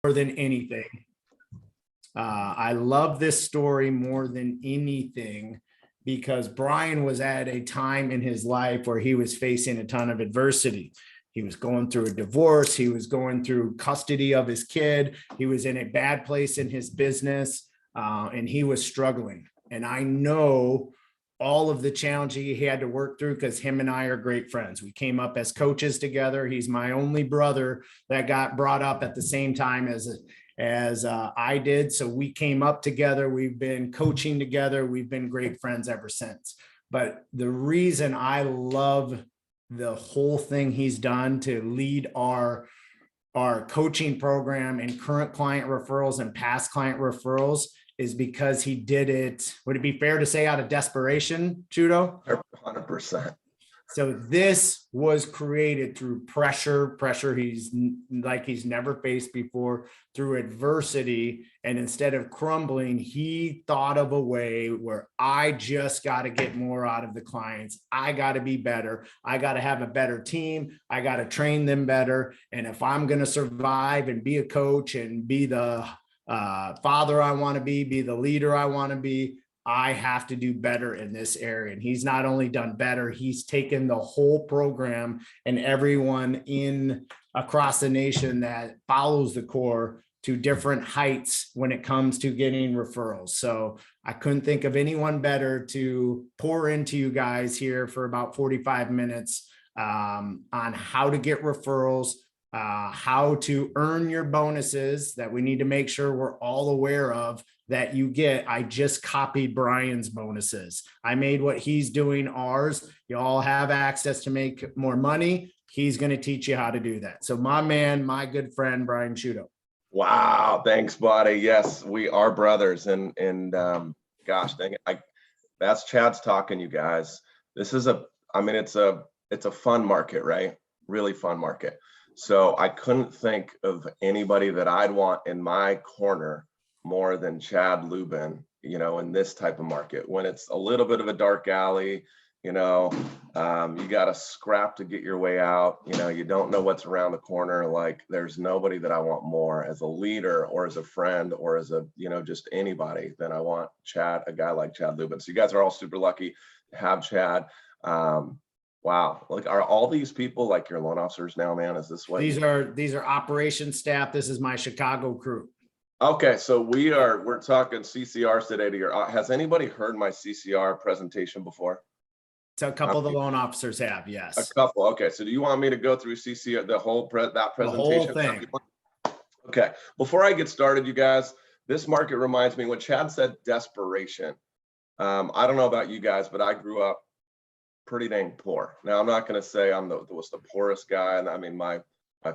more than anything. I love this story more than anything because Brian was at a time in his life where he was facing a ton of adversity. He was going through a divorce. He was going through custody of his kid. He was in a bad place in his business, and he was struggling. And I know all of the challenges he had to work through because him and I are great friends. We came up as coaches together. He's my only brother that got brought up at the same time as I did. So we came up together. We've been coaching together. We've been great friends ever since. But the reason I love the whole thing he's done to lead our coaching program and current client referrals and past client referrals is because he did it. Would it be fair to say out of desperation, Sciutto? 100%. So this was created through pressure he's never faced before, through adversity. And instead of crumbling, he thought of a way where I just got to get more out of the clients. I got to be better. I got to have a better team. I got to train them better. And if I'm going to survive and be a coach and be the father I want to be the leader I want to be, I have to do better in this area. And he's not only done better, he's taken the whole program and everyone across the nation that follows the core to different heights when it comes to getting referrals. So I couldn't think of anyone better to pour into you guys here for about 45 minutes on how to get referrals, how to earn your bonuses that we need to make sure we're all aware of that you get. I just copied Brian's bonuses. I made what he's doing ours. You all have access to make more money. He's going to teach you how to do that. So my man, my good friend, Brian Sciutto. Wow. Thanks, buddy. Yes, we are brothers. And gosh, dang it. That's Chad's talking, you guys. This is it's a fun market, right? Really fun market. So I couldn't think of anybody that I'd want in my corner more than Chad Lubin, in this type of market. When it's a little bit of a dark alley, you got to scrap to get your way out. You don't know what's around the corner. Like, there's nobody that I want more as a leader or as a friend or as a, just anybody than I want a guy like Chad Lubin. So you guys are all super lucky to have Chad. Wow. Like, are all these people like your loan officers now, man? Is this what these are operations staff? This is my Chicago crew. Okay. So we're talking CCRs today to has anybody heard my CCR presentation before? So a couple of the loan officers have, yes. A couple. Okay. So do you want me to go through CCR, that presentation? The whole thing. Okay. Before I get started, you guys, this market reminds me when Chad said desperation. I don't know about you guys, but I grew up pretty dang poor. Now, I'm not going to say I was the poorest guy. And I mean, my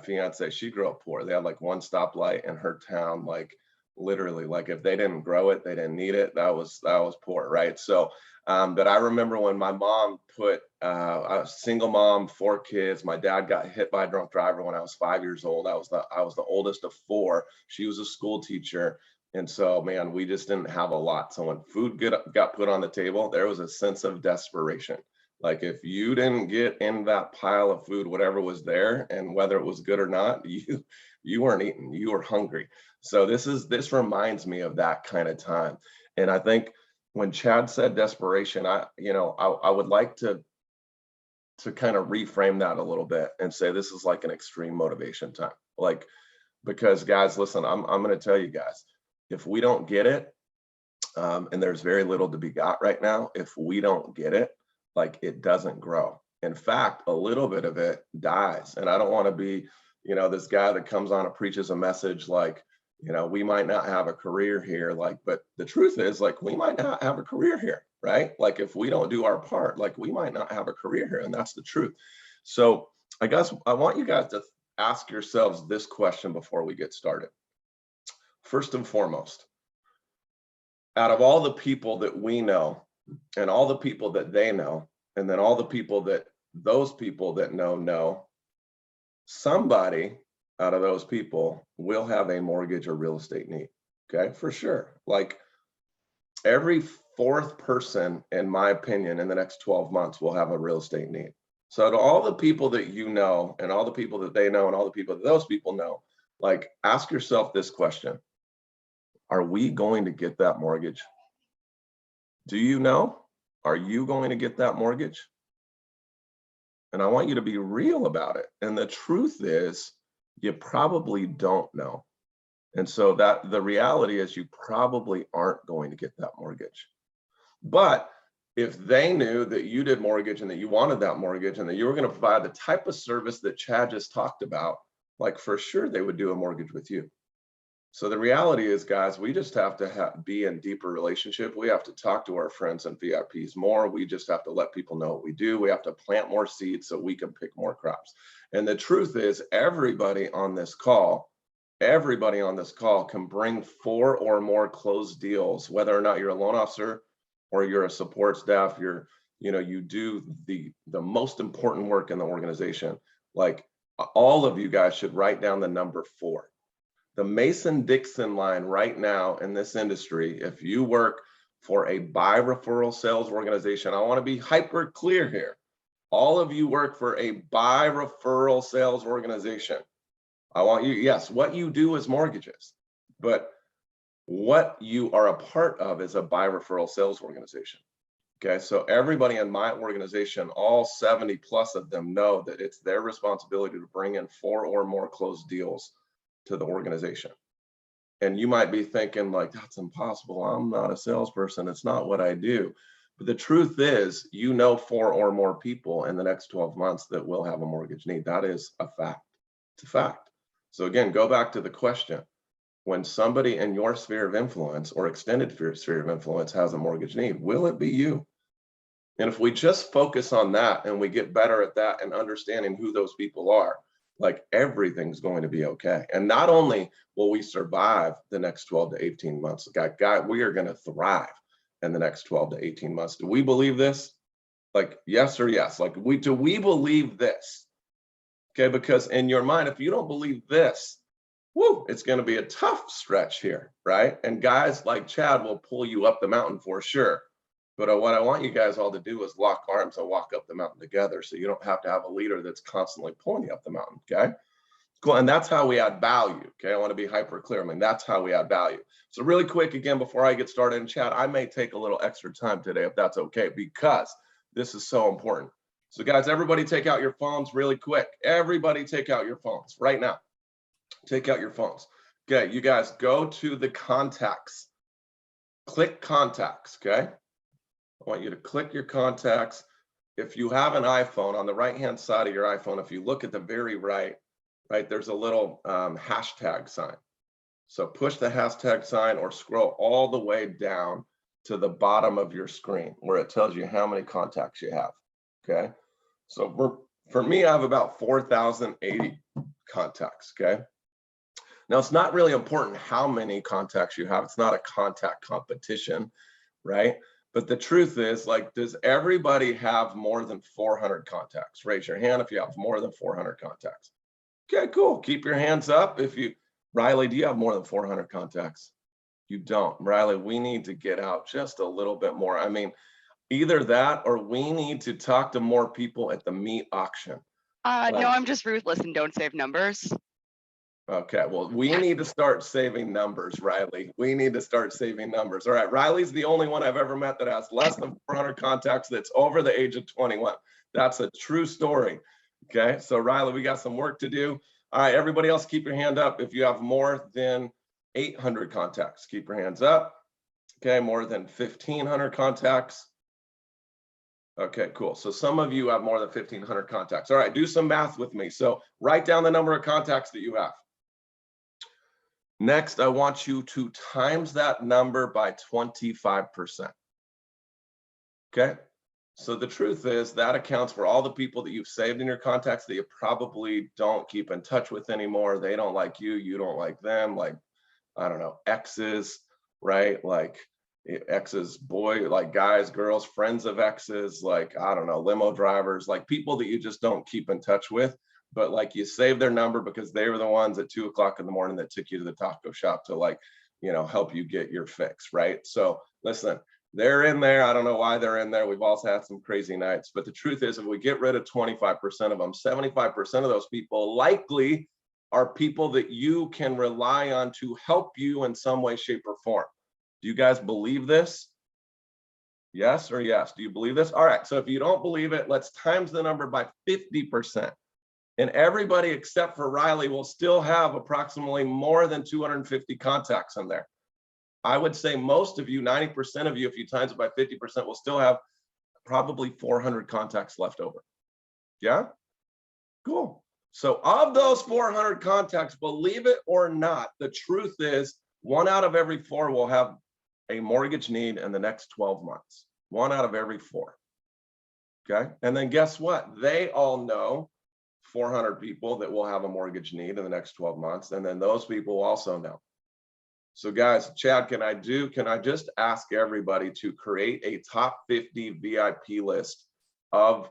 fiance, she grew up poor. They had like one stoplight in her town, like literally, like if they didn't grow it, they didn't need it. That was poor, right? So, but I remember when my mom I was a single mom, 4 kids. My dad got hit by a drunk driver when I was 5 years old. I was the oldest of 4. She was a school teacher. And so, man, we just didn't have a lot. So when food got put on the table, there was a sense of desperation. Like, if you didn't get in that pile of food, whatever was there, and whether it was good or not, you weren't eating, you were hungry. So this reminds me of that kind of time. And I think when Chad said desperation, I would like to kind of reframe that a little bit and say this is like an extreme motivation time. Like, because guys, listen, I'm going to tell you guys, if we don't get it, and there's very little to be got right now, if we don't get it, like, it doesn't grow. In fact, a little bit of it dies. And I don't want to be, this guy that comes on and preaches a message like, we might not have a career here. Like, but the truth is, like, we might not have a career here, right? Like, if we don't do our part, like, we might not have a career here. And that's the truth. So I guess I want you guys to ask yourselves this question before we get started. First and foremost, out of all the people that we know, and all the people that they know, and then all the people that those people that know, somebody out of those people will have a mortgage or real estate need. Okay, for sure. Like, every 4th person, in my opinion, in the next 12 months will have a real estate need. So to all the people that you know, and all the people that they know, and all the people that those people know, Like, ask yourself this question. Are we going to get that mortgage? Do you know? Are you going to get that mortgage? And I want you to be real about it. And the truth is, you probably don't know. And so that the reality is you probably aren't going to get that mortgage. But if they knew that you did mortgage and that you wanted that mortgage and that you were going to provide the type of service that Chad just talked about, like for sure they would do a mortgage with you. So the reality is, guys, we just have to be in deeper relationship. We have to talk to our friends and VIPs more. We just have to let people know what we do. We have to plant more seeds so we can pick more crops. And the truth is, everybody on this call can bring 4 or more closed deals, whether or not you're a loan officer or you're a support staff, you do the most important work in the organization. Like, all of you guys should write down the number 4. The Mason-Dixon line right now in this industry, if you work for a buy referral sales organization, I want to be hyper clear here. All of you work for a buy referral sales organization. I want you, yes, what you do is mortgages, but what you are a part of is a buy referral sales organization. Okay, so everybody in my organization, all 70 plus of them, know that it's their responsibility to bring in 4 or more closed deals to the organization. And you might be thinking, like, that's impossible. I'm not a salesperson. It's not what I do. But the truth is, 4 or more people in the next 12 months that will have a mortgage need. That is a fact. It's a fact. So again, go back to the question. When somebody in your sphere of influence or extended sphere of influence has a mortgage need, will it be you? And if we just focus on that and we get better at that and understanding who those people are, like, everything's going to be okay. And not only will we survive the next 12 to 18 months, we are going to thrive in the next 12 to 18 months. Do we believe this? Like, yes or yes? Like, do we believe this? Okay, because in your mind, if you don't believe this, it's going to be a tough stretch here, right? And guys like Chad will pull you up the mountain for sure. But what I want you guys all to do is lock arms and walk up the mountain together, so you don't have to have a leader that's constantly pulling you up the mountain, okay? Cool, and that's how we add value, okay? I want to be hyper clear. I mean, that's how we add value. So really quick, again, before I get started in chat, I may take a little extra time today if that's okay, because this is so important. So guys, everybody take out your phones really quick. Everybody take out your phones right now. Take out your phones. Okay, you guys go to the contacts. Click contacts, okay? I want you to click your contacts. If you have an iPhone, on the right-hand side of your iPhone, if you look at the very right, there's a little hashtag sign. So push the hashtag sign or scroll all the way down to the bottom of your screen where it tells you how many contacts you have, okay? So for me, I have about 4,080 contacts, okay? Now, it's not really important how many contacts you have. It's not a contact competition, right? But the truth is, like, does everybody have more than 400 contacts? Raise your hand if you have more than 400 contacts. Okay, cool. Keep your hands up. Riley, do you have more than 400 contacts? You don't. Riley, we need to get out just a little bit more. I mean, either that or we need to talk to more people at the meat auction. No, I'm just ruthless and don't save numbers. Okay, well, we need to start saving numbers, Riley. We need to start saving numbers. All right, Riley's the only one I've ever met that has less than 400 contacts that's over the age of 21. That's a true story. Okay, so Riley, we got some work to do. All right, everybody else, keep your hand up. If you have more than 800 contacts, keep your hands up. Okay, more than 1,500 contacts. Okay, cool. So some of you have more than 1,500 contacts. All right, do some math with me. So write down the number of contacts that you have. Next, I want you to times that number by 25%. Okay, so the truth is that accounts for all the people that you've saved in your contacts that you probably don't keep in touch with anymore. They don't like you, you don't like them. Like, I don't know, exes, right? Like exes, like guys, girls, friends of exes, like, I don't know, limo drivers, like people that you just don't keep in touch with. But like, you save their number because they were the ones at 2 o'clock in the morning that took you to the taco shop to, like, help you get your fix, right? So listen, they're in there. I don't know why they're in there. We've also had some crazy nights, but the truth is, if we get rid of 25% of them, 75% of those people likely are people that you can rely on to help you in some way, shape, or form. Do you guys believe this? Yes or yes? Do you believe this? All right, so if you don't believe it, let's times the number by 50%. And everybody except for Riley will still have approximately more than 250 contacts in there. I would say most of you, 90% of you, if you times it by 50%, will still have probably 400 contacts left over. Yeah? Cool. So of those 400 contacts, believe it or not, the truth is 1 out of every 4 will have a mortgage need in the next 12 months. 1 out of every 4. Okay. And then guess what? They all know 400 people that will have a mortgage need in the next 12 months. And then those people also know. So guys, Chad, can I just ask everybody to create a top 50 VIP list of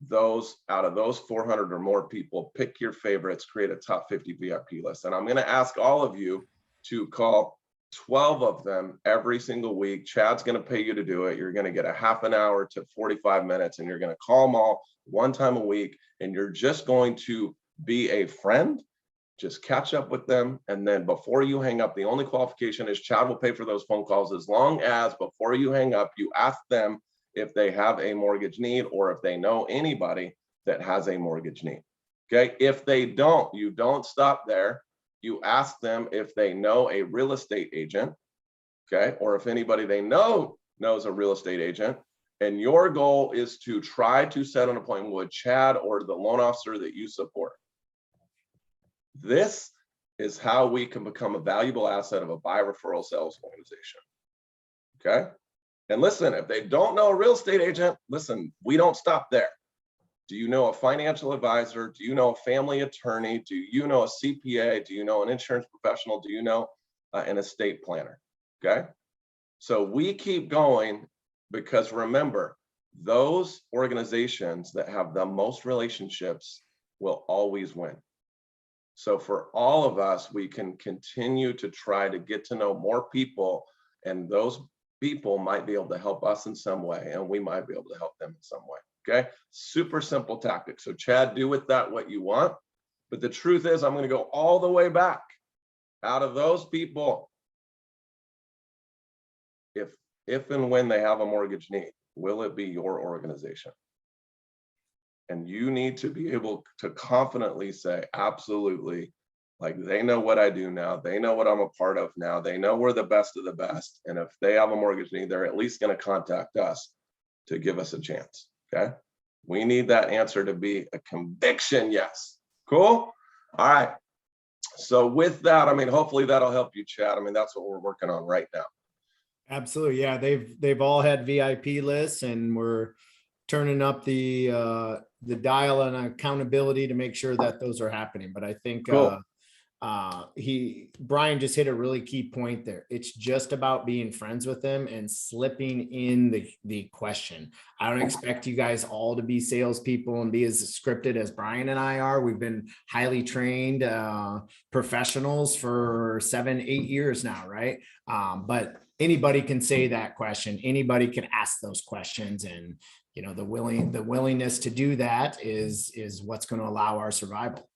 those, out of those 400 or more people, pick your favorites, create a top 50 VIP list. And I'm going to ask all of you to call 12 of them every single week. Chad's going to pay you to do it. You're going to get a half an hour to 45 minutes, and you're going to call them all 1 time a week, and you're just going to be a friend. Just catch up with them. And then before you hang up, the only qualification is Chad will pay for those phone calls as long as before you hang up, you ask them if they have a mortgage need or if they know anybody that has a mortgage need. Okay. If they don't, you don't stop there. You ask them if they know a real estate agent. Okay. Or if anybody they know knows a real estate agent. And your goal is to try to set an appointment with Chad or the loan officer that you support. This is how we can become a valuable asset of a buy referral sales organization. Okay. And listen, if they don't know a real estate agent, listen, we don't stop there. Do you know a financial advisor? Do you know a family attorney? Do you know a CPA? Do you know an insurance professional? Do you know an estate planner? Okay. So we keep going because remember, those organizations that have the most relationships will always win. So for all of us, we can continue to try to get to know more people, and those people might be able to help us in some way, and we might be able to help them in some way. Okay, super simple tactic. So Chad, do with that what you want. But the truth is, I'm going to go all the way back. Out of those people, if and when they have a mortgage need, will it be your organization? And you need to be able to confidently say, absolutely, like they know what I do now. They know what I'm a part of now. They know we're the best of the best. And if they have a mortgage need, they're at least going to contact us to give us a chance. Okay. We need that answer to be a conviction yes. Cool. All right. So with that, I mean, hopefully that'll help you, Chad. I mean, that's what we're working on right now. Absolutely. Yeah. They've all had VIP lists, and we're turning up the dial and accountability to make sure that those are happening. But I think Cool. Brian just hit a really key point there. It's just about being friends with them and slipping in the question. I don't expect you guys all to be salespeople and be as scripted as Brian and I are. We've been highly trained professionals for 7-8 years now, right? But anybody can say that question. Anybody can ask those questions, and you know, the willingness to do that is what's going to allow our survival.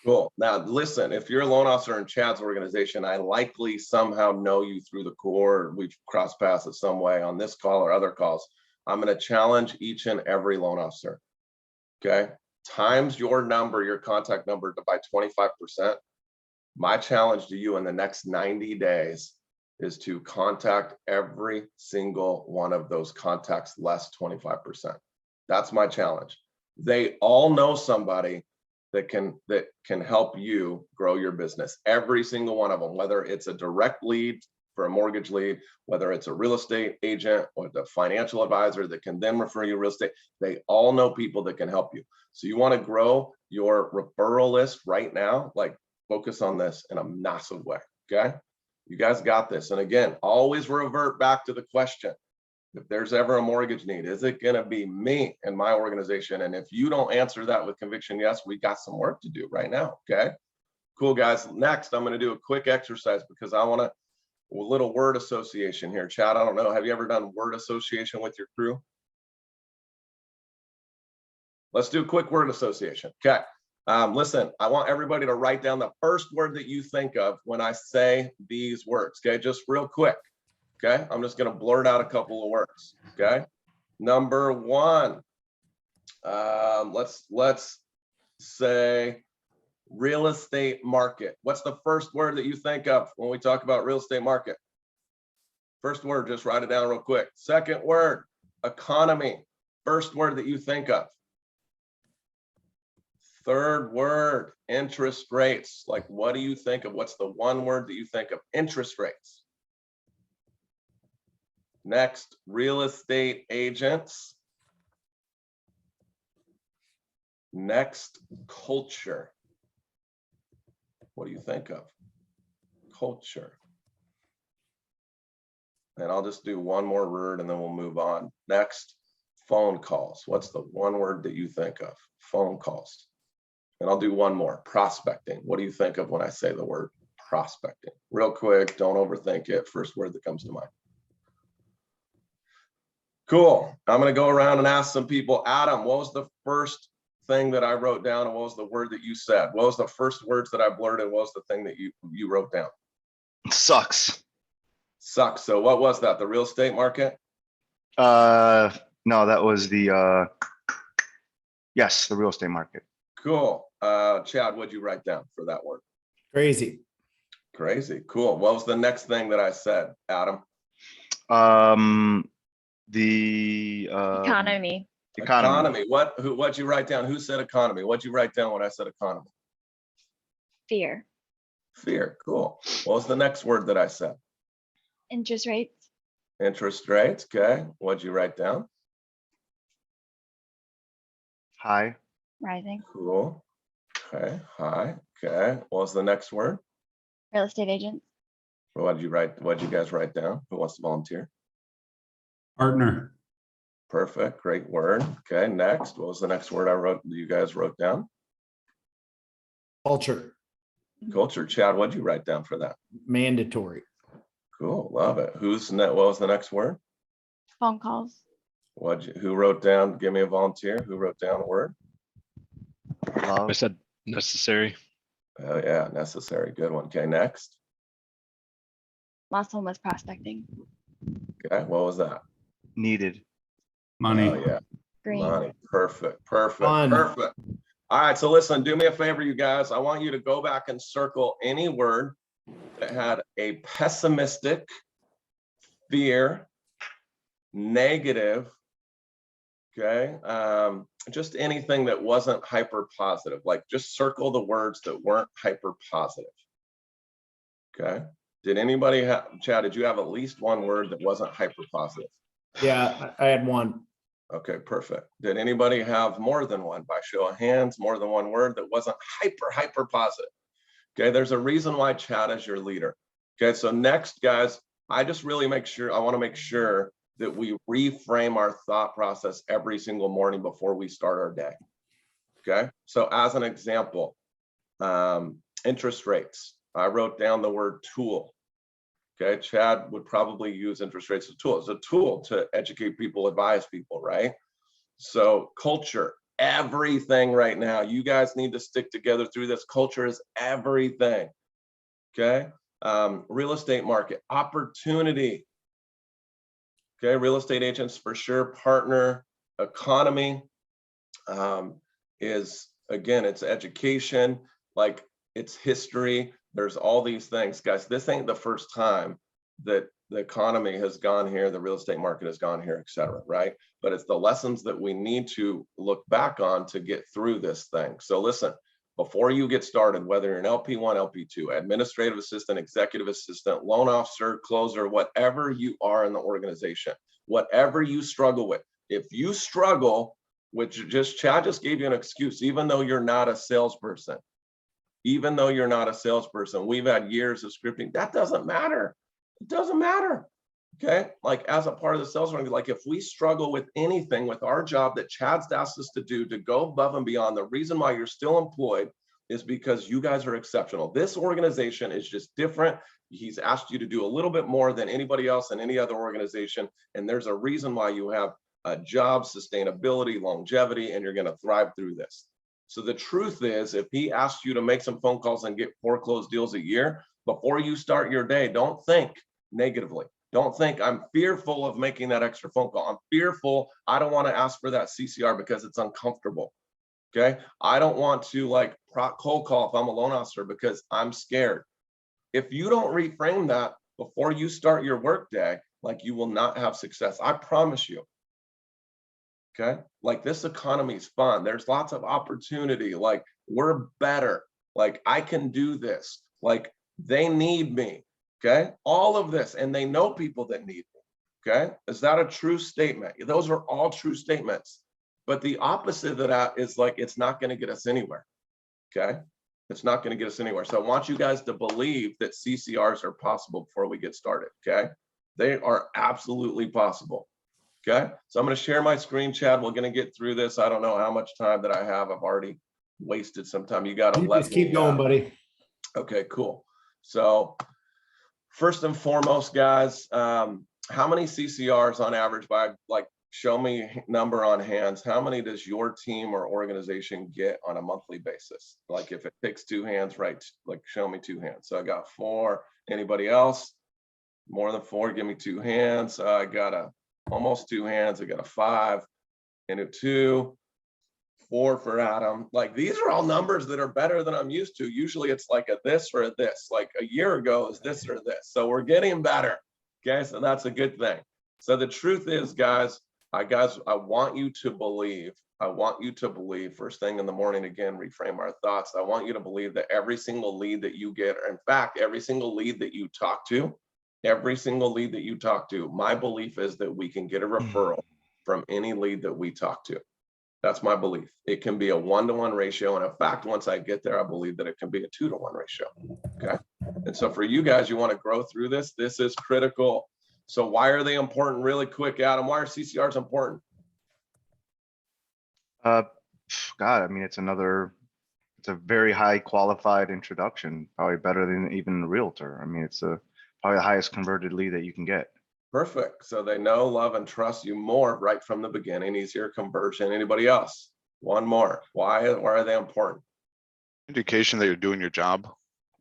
Cool. Now, listen, if you're a loan officer in Chad's organization, I likely somehow know you through the core. We've crossed paths in some way on this call or other calls. I'm going to challenge each and every loan officer. Okay. Times your number, your contact number by 25%. My challenge to you in the next 90 days is to contact every single one of those contacts less 25%. That's my challenge. They all know somebody that can help you grow your business. Every single one of them, whether it's a direct lead for a mortgage lead, whether it's a real estate agent or the financial advisor that can then refer you real estate, they all know people that can help you. So you want to grow your referral list right now, like focus on this in a massive way. Okay. You guys got this. And again, always revert back to the question. If there's ever a mortgage need, is it going to be me and my organization? And if you don't answer that with conviction, yes, we got some work to do right now. Okay, cool, guys. Next, I'm going to do a quick exercise because I want a little word association here. Chad, I don't know. Have you ever done word association with your crew? Let's do a quick word association. Okay. Listen, I want everybody to write down the first word that you think of when I say these words, okay? Just real quick, okay? I'm just gonna blurt out a couple of words, okay? Number one, let's say real estate market. What's the first word that you think of when we talk about real estate market? First word, just write it down real quick. Second word, economy. First word that you think of. Third word, interest rates. Like, what do you think of? What's the one word that you think of? Interest rates. Next, real estate agents. Next, culture. What do you think of? Culture. And I'll just do one more word and then we'll move on. Next, phone calls. What's the one word that you think of? Phone calls. And I'll do one more, prospecting. What do you think of when I say the word prospecting? Real quick, don't overthink it. First word that comes to mind. Cool. I'm going to go around and ask some people. Adam, what was the first thing that I wrote down and what was the word that you said? What was the first words that I blurted? What was the thing that you wrote down? Sucks. Sucks. So what was that? The real estate market? No, that was the yes, the real estate market. Cool. Chad, what'd you write down for that word? Crazy. Crazy. Cool. What was the next thing that I said, Adam? The Economy. economy. What'd you write down? Who said economy? What'd you write down when I said economy? Fear. Fear. Cool. What was the next word that I said? Interest rates. Interest rates. Okay. What'd you write down? High. Rising. Cool. Okay. Hi. Okay. What was the next word? Real estate agents. What'd you guys write down? Who wants to volunteer? Partner. Perfect. Great word. Okay. Next. What was the next word you guys wrote down? Culture. Culture. Chad, what'd you write down for that? Mandatory. Cool. Love it. What was the next word? Phone calls. Who wrote down? Give me a volunteer. Who wrote down a word? Love. I said necessary. Oh yeah, necessary. Good one. Okay, next. Last one was prospecting. Okay, what was that? Needed. Money. Oh yeah, Green. money. Perfect. Fun. Perfect. All right, so listen, do me a favor, you guys. I want you to go back and circle any word that had a pessimistic, fear, negative, okay, just anything that wasn't hyper positive. Like, just circle the words that weren't hyper positive. Okay. Did anybody have, Chad, did you have at least one word that wasn't hyper positive? Yeah, I had one. Okay, perfect. Did anybody have more than one? By show of hands, more than one word that wasn't hyper positive? Okay, there's a reason why Chad is your leader. Okay, so next, guys, I want to make sure that we reframe our thought process every single morning before we start our day. Okay, so as an example, interest rates. I wrote down the word tool. Okay, Chad would probably use interest rates as a tool. It's a tool to educate people, advise people, right? So culture, everything right now. You guys need to stick together through this. Culture is everything. Okay, real estate market, opportunity. Okay, real estate agents for sure. Partner, economy is, again, it's education, like it's history. There's all these things, guys. This ain't the first time that the economy has gone here, the real estate market has gone here, et cetera, right? But it's the lessons that we need to look back on to get through this thing. So listen, before you get started, whether you're an LP1, LP2, administrative assistant, executive assistant, loan officer, closer, whatever you are in the organization, whatever you struggle with, if you struggle with Chad just gave you an excuse, even though you're not a salesperson, we've had years of scripting. That doesn't matter. It doesn't matter. Okay. Like, as a part of the sales organization, like, if we struggle with anything with our job that Chad's asked us to do, to go above and beyond, the reason why you're still employed is because you guys are exceptional. This organization is just different. He's asked you to do a little bit more than anybody else in any other organization. And there's a reason why you have a job, sustainability, longevity, and you're going to thrive through this. So the truth is, if he asks you to make some phone calls and get 4 closed deals a year, before you start your day, don't think negatively. Don't think I'm fearful of making that extra phone call. I'm fearful. I don't want to ask for that CCR because it's uncomfortable. Okay. I don't want to like cold call if I'm a loan officer because I'm scared. If you don't reframe that before you start your workday, like you will not have success. I promise you. Okay. Like this economy is fun. There's lots of opportunity. Like we're better. Like I can do this. Like they need me. Okay. All of this. And they know people that need me. Okay. Is that a true statement? Those are all true statements. But the opposite of that is like, it's not going to get us anywhere. Okay. It's not going to get us anywhere. So I want you guys to believe that CCRs are possible before we get started. Okay. They are absolutely possible. Okay. So I'm going to share my screen, Chad. We're going to get through this. I don't know how much time that I have. I've already wasted some time. You got to let Just keep me, going, buddy. Okay, cool. So first and foremost, guys, how many CCRs on average by like, show me number on hands. How many does your team or organization get on a monthly basis? Like if it takes 2 hands, right? Like show me 2 hands. So I got 4. Anybody else? More than 4, give me 2 hands. I got almost 2 hands. I got a 5 and a 2, 4 for Adam. Like these are all numbers that are better than I'm used to. Usually it's like a this or a this. Like a year ago is this or this. So we're getting better. Okay, so that's a good thing. So the truth is, guys, I want you to believe. I want you to believe first thing in the morning, again, reframe our thoughts. I want you to believe that every single lead that you get, or in fact, every single lead that you talk to, my belief is that we can get a referral from any lead that we talk to. That's my belief. It can be a 1-to-1 ratio. And in fact, once I get there, I believe that it can be a 2-to-1 ratio. Okay. And so for you guys, you want to grow through this. This is critical. So why are they important? Really quick, Adam, why are CCRs important? God, I mean, it's a very high qualified introduction, probably better than even a realtor. I mean, it's probably the highest converted lead that you can get. Perfect. So they know, love, and trust you more right from the beginning. Easier conversion. Anybody else? One more. Why are they important? Indication that you're doing your job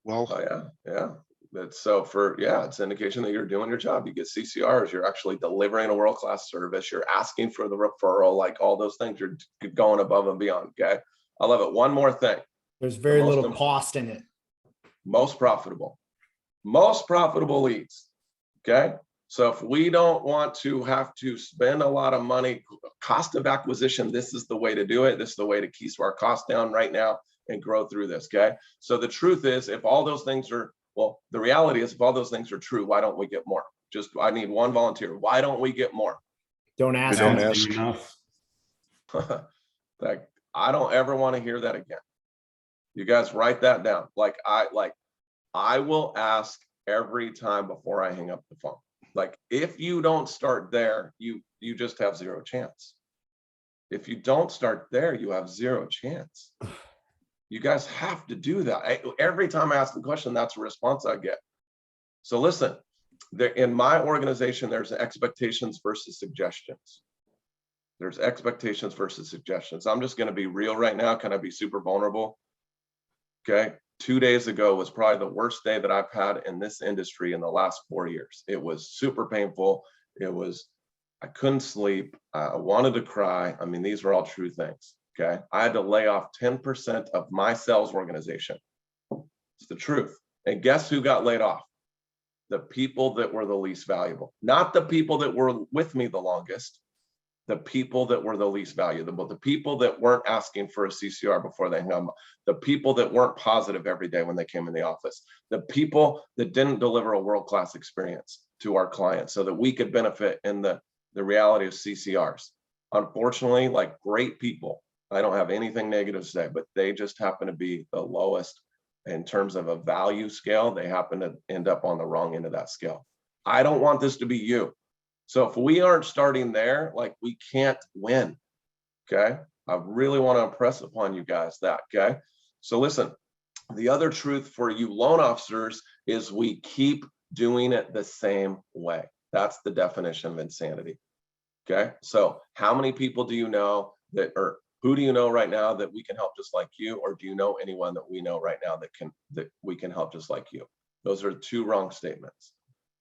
well. Oh yeah, yeah. It's indication that you're doing your job. You get CCRs, you're actually delivering a world-class service, you're asking for the referral, like all those things, you're going above and beyond. Okay. I love it. One more thing. There's very little cost in it. Most profitable leads. Okay. So if we don't want to have to spend a lot of money, cost of acquisition, this is the way to do it. This is the way to keep our costs down right now and grow through this. Okay. So the truth is, if all those things are, well, the reality is, if all those things are true, why don't we get more? I need one volunteer. Why don't we get more? Don't ask. Don't them. ask. Enough. Like, I don't ever want to hear that again. You guys write that down. I will ask every time before I hang up the phone. Like, if you don't start there, you just have 0 chance. If you don't start there, you have 0 chance. You guys have to do that. Every time I ask the question, that's a response I get. So listen, in my organization, there's expectations versus suggestions. There's expectations versus suggestions. I'm just going to be real right now. Can I be super vulnerable? Okay. 2 days ago was probably the worst day that I've had in this industry in the last 4 years. It was super painful. I couldn't sleep. I wanted to cry. I mean, these are all true things. Okay. I had to lay off 10% of my sales organization. It's the truth. And guess who got laid off? The people that were the least valuable, not the people that were with me the longest, the people that were the least valuable, the people that weren't asking for a CCR before they hung up, the people that weren't positive every day when they came in the office, the people that didn't deliver a world-class experience to our clients so that we could benefit in the reality of CCRs. Unfortunately, like great people, I don't have anything negative to say, but they just happen to be the lowest in terms of a value scale. They happen to end up on the wrong end of that scale. I don't want this to be you. So if we aren't starting there, like we can't win. Okay. I really want to impress upon you guys that. Okay. So listen, the other truth for you loan officers is we keep doing it the same way. That's the definition of insanity. Okay. So how many people do you know that are Who do you know right now that we can help just like you? Or do you know anyone that we know right now that we can help just like you? Those are two wrong statements.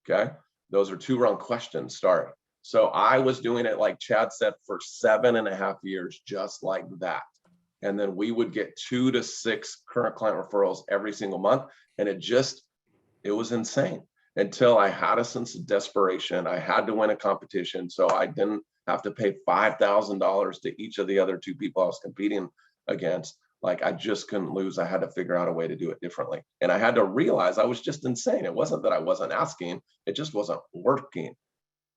Okay. Those are two wrong questions starting. So I was doing it, like Chad said, for 7.5 years, just like that. And then we would get 2 to 6 current client referrals every single month. And it was insane until I had a sense of desperation. I had to win a competition. So I didn't have to pay $5,000 to each of the other 2 people I was competing against. Like, I just couldn't lose. I had to figure out a way to do it differently. And I had to realize I was just insane. It wasn't that I wasn't asking, it just wasn't working.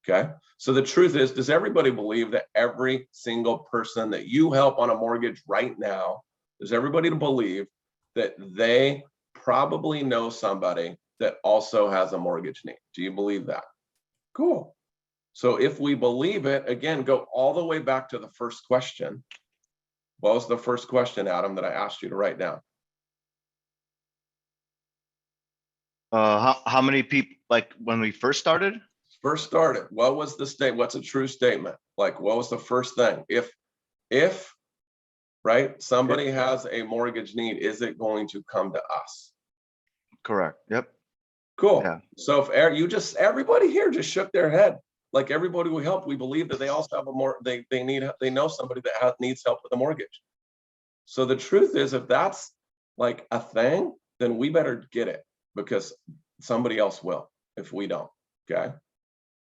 Okay. So the truth is, does everybody believe that every single person that you help on a mortgage right now, does everybody believe that they probably know somebody that also has a mortgage need? Do you believe that? Cool. So if we believe it, again, go all the way back to the first question. What was the first question, Adam, that I asked you to write down? How many people, like when we first started? First started, what was the state? What's a true statement? Like, what was the first thing? If right, somebody has a mortgage need, is it going to come to us? Correct. Yep. Cool. Yeah. So if everybody here just shook their head, like everybody we help, we believe that they also have they know somebody that needs help with a mortgage. So the truth is, if that's like a thing, then we better get it, because somebody else will if we don't. Okay.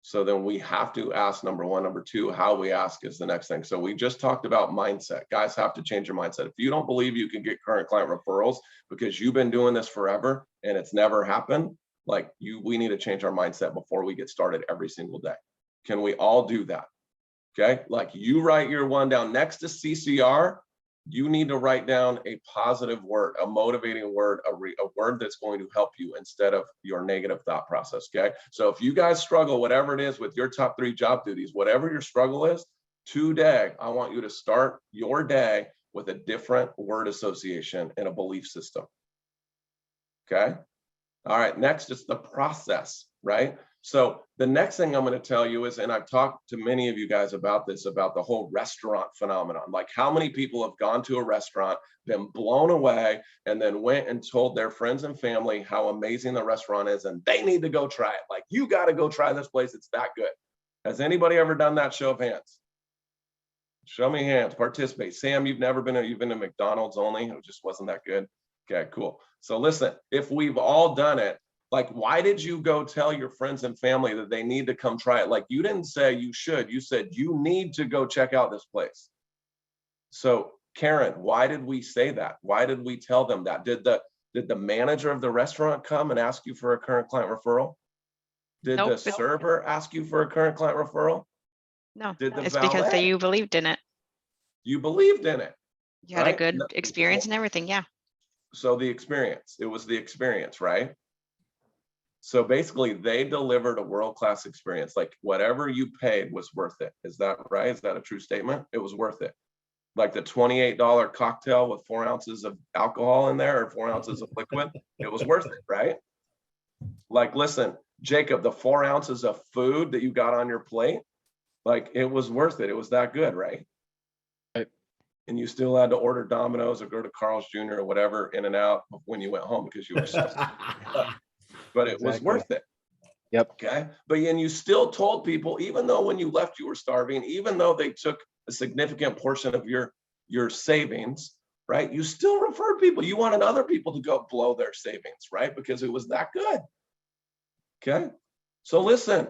So then we have to ask, number one. Number two, how we ask is the next thing. So we just talked about mindset. Guys have to change your mindset. If you don't believe you can get current client referrals because you've been doing this forever and it's never happened, like we need to change our mindset before we get started every single day. Can we all do that? Okay. Like, you write your one down next to CCR. You need to write down a positive word, a motivating word, a word that's going to help you instead of your negative thought process. Okay. So if you guys struggle, whatever it is with your top 3 job duties, whatever your struggle is today, I want you to start your day with a different word association and a belief system. Okay. All right. Next is the process, right? So the next thing I'm going to tell you is, and I've talked to many of you guys about this, about the whole restaurant phenomenon. Like, how many people have gone to a restaurant, been blown away, and then went and told their friends and family how amazing the restaurant is, and they need to go try it. Like, you got to go try this place. It's that good. Has anybody ever done that? Show of hands. Show me hands. Participate. Sam, you've been to McDonald's only. It just wasn't that good. Okay, cool. So listen, if we've all done it, like, why did you go tell your friends and family that they need to come try it? Like, you didn't say you should, you said you need to go check out this place. So Karen, why did we say that? Why did we tell them that? Did the manager of the restaurant come and ask you for a current client referral? Did Nope. the server ask you for a current client referral? No, Did the it's because valet? you believed in it. You believed in it. You had a right? good experience and everything. Yeah. So the experience, it was the experience, right? So basically they delivered a world-class experience. Like, whatever you paid was worth it. Is that right? Is that a true statement? It was worth it. Like the $28 cocktail with 4 ounces of alcohol in there, or 4 ounces of liquid, it was worth it, right? Like, listen, Jacob, the 4 ounces of food that you got on your plate, like, it was worth it. It was that good, right? And you still had to order Domino's or go to Carl's Jr. or whatever, In and Out, when you went home because you were so but it was worth it. Yep. Okay. But then you still told people, even though when you left you were starving, even though they took a significant portion of your savings, right? You still referred people. You wanted other people to go blow their savings, right? Because it was that good. Okay. So listen,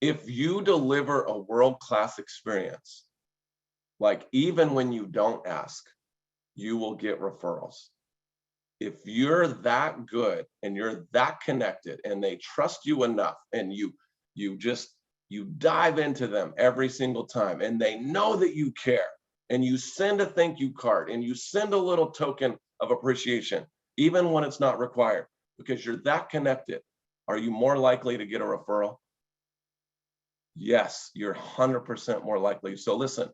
if you deliver a world-class experience, like, even when you don't ask, you will get referrals. If you're that good and you're that connected and they trust you enough, and you dive into them every single time, and they know that you care, and you send a thank you card and you send a little token of appreciation, even when it's not required, because you're that connected, are you more likely to get a referral? Yes, you're 100% more likely. So listen,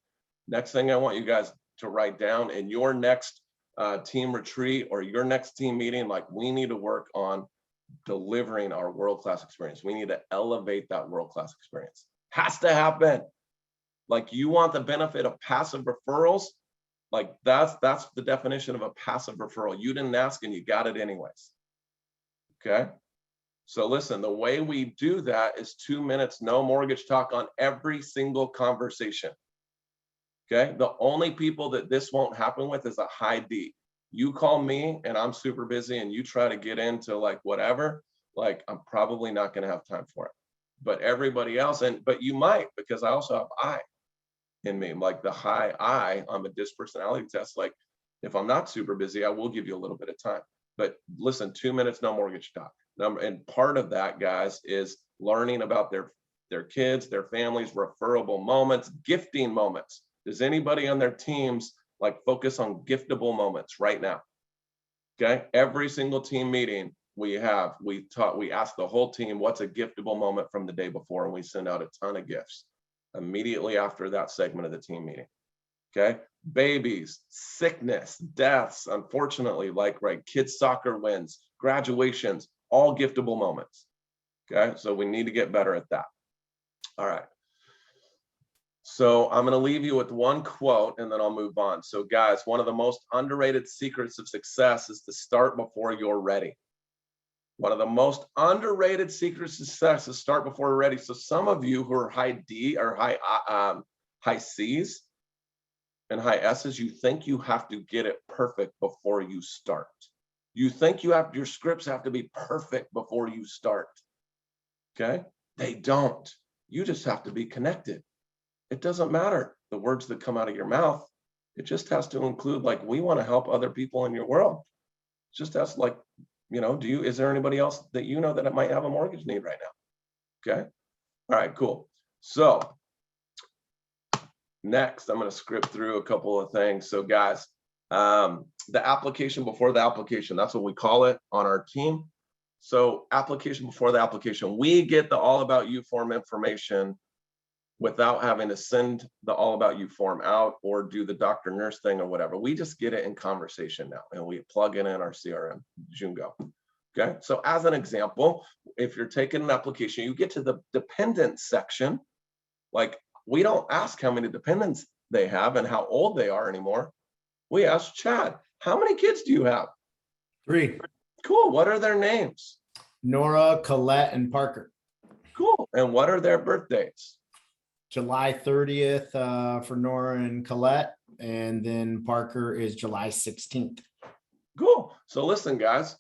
next thing I want you guys to write down in your next team retreat or your next team meeting, like, we need to work on delivering our world-class experience. We need to elevate that world-class experience. Has to happen. Like, you want the benefit of passive referrals, Like that's the definition of a passive referral. You didn't ask and you got it anyways. Okay. So listen, the way we do that is 2 minutes, no mortgage talk on every single conversation. Okay. The only people that this won't happen with is a high D. You call me and I'm super busy and you try to get into like whatever, like I'm probably not going to have time for it. But everybody else, but you might, because I also have I in me, like the high I on the DISC personality test. Like if I'm not super busy, I will give you a little bit of time. But listen, 2 minutes, no mortgage talk. And part of that, guys, is learning about their kids, their families, referable moments, gifting moments. Does anybody on their teams like focus on giftable moments right now? Okay, every single team meeting we ask the whole team what's a giftable moment from the day before, and we send out a ton of gifts immediately after that segment of the team meeting. Okay, babies, sickness, deaths, unfortunately, like kids soccer wins, graduations, all giftable moments. Okay, so we need to get better at that. All right. So I'm going to leave you with one quote and then I'll move on. So guys, one of the most underrated secrets of success is to start before you're ready. One of the most underrated secrets of success is start before you're ready. So some of you who are high D or high C's and high S's, you think you have to get it perfect before you start. You think your scripts have to be perfect before you start. Okay? They don't. You just have to be connected. It doesn't matter the words that come out of your mouth. It just has to include like, we want to help other people in your world. Just as like, is there anybody else that you know that might have a mortgage need right now? Okay. All right, cool. So next, I'm going to script through a couple of things. So guys, the application before the application, that's what we call it on our team. So application before the application, we get the all about you form information without having to send the all about you form out or do the doctor nurse thing or whatever. We just get it in conversation now and we plug it in our CRM, Jungo. Okay. So as an example, if you're taking an application, you get to the dependent section. Like we don't ask how many dependents they have and how old they are anymore. We ask Chad, how many kids do you have? 3. Cool. What are their names? Nora, Colette, and Parker. Cool. And what are their birthdays? July 30th for Nora and Colette, and then Parker is July 16th. Cool. So listen, guys,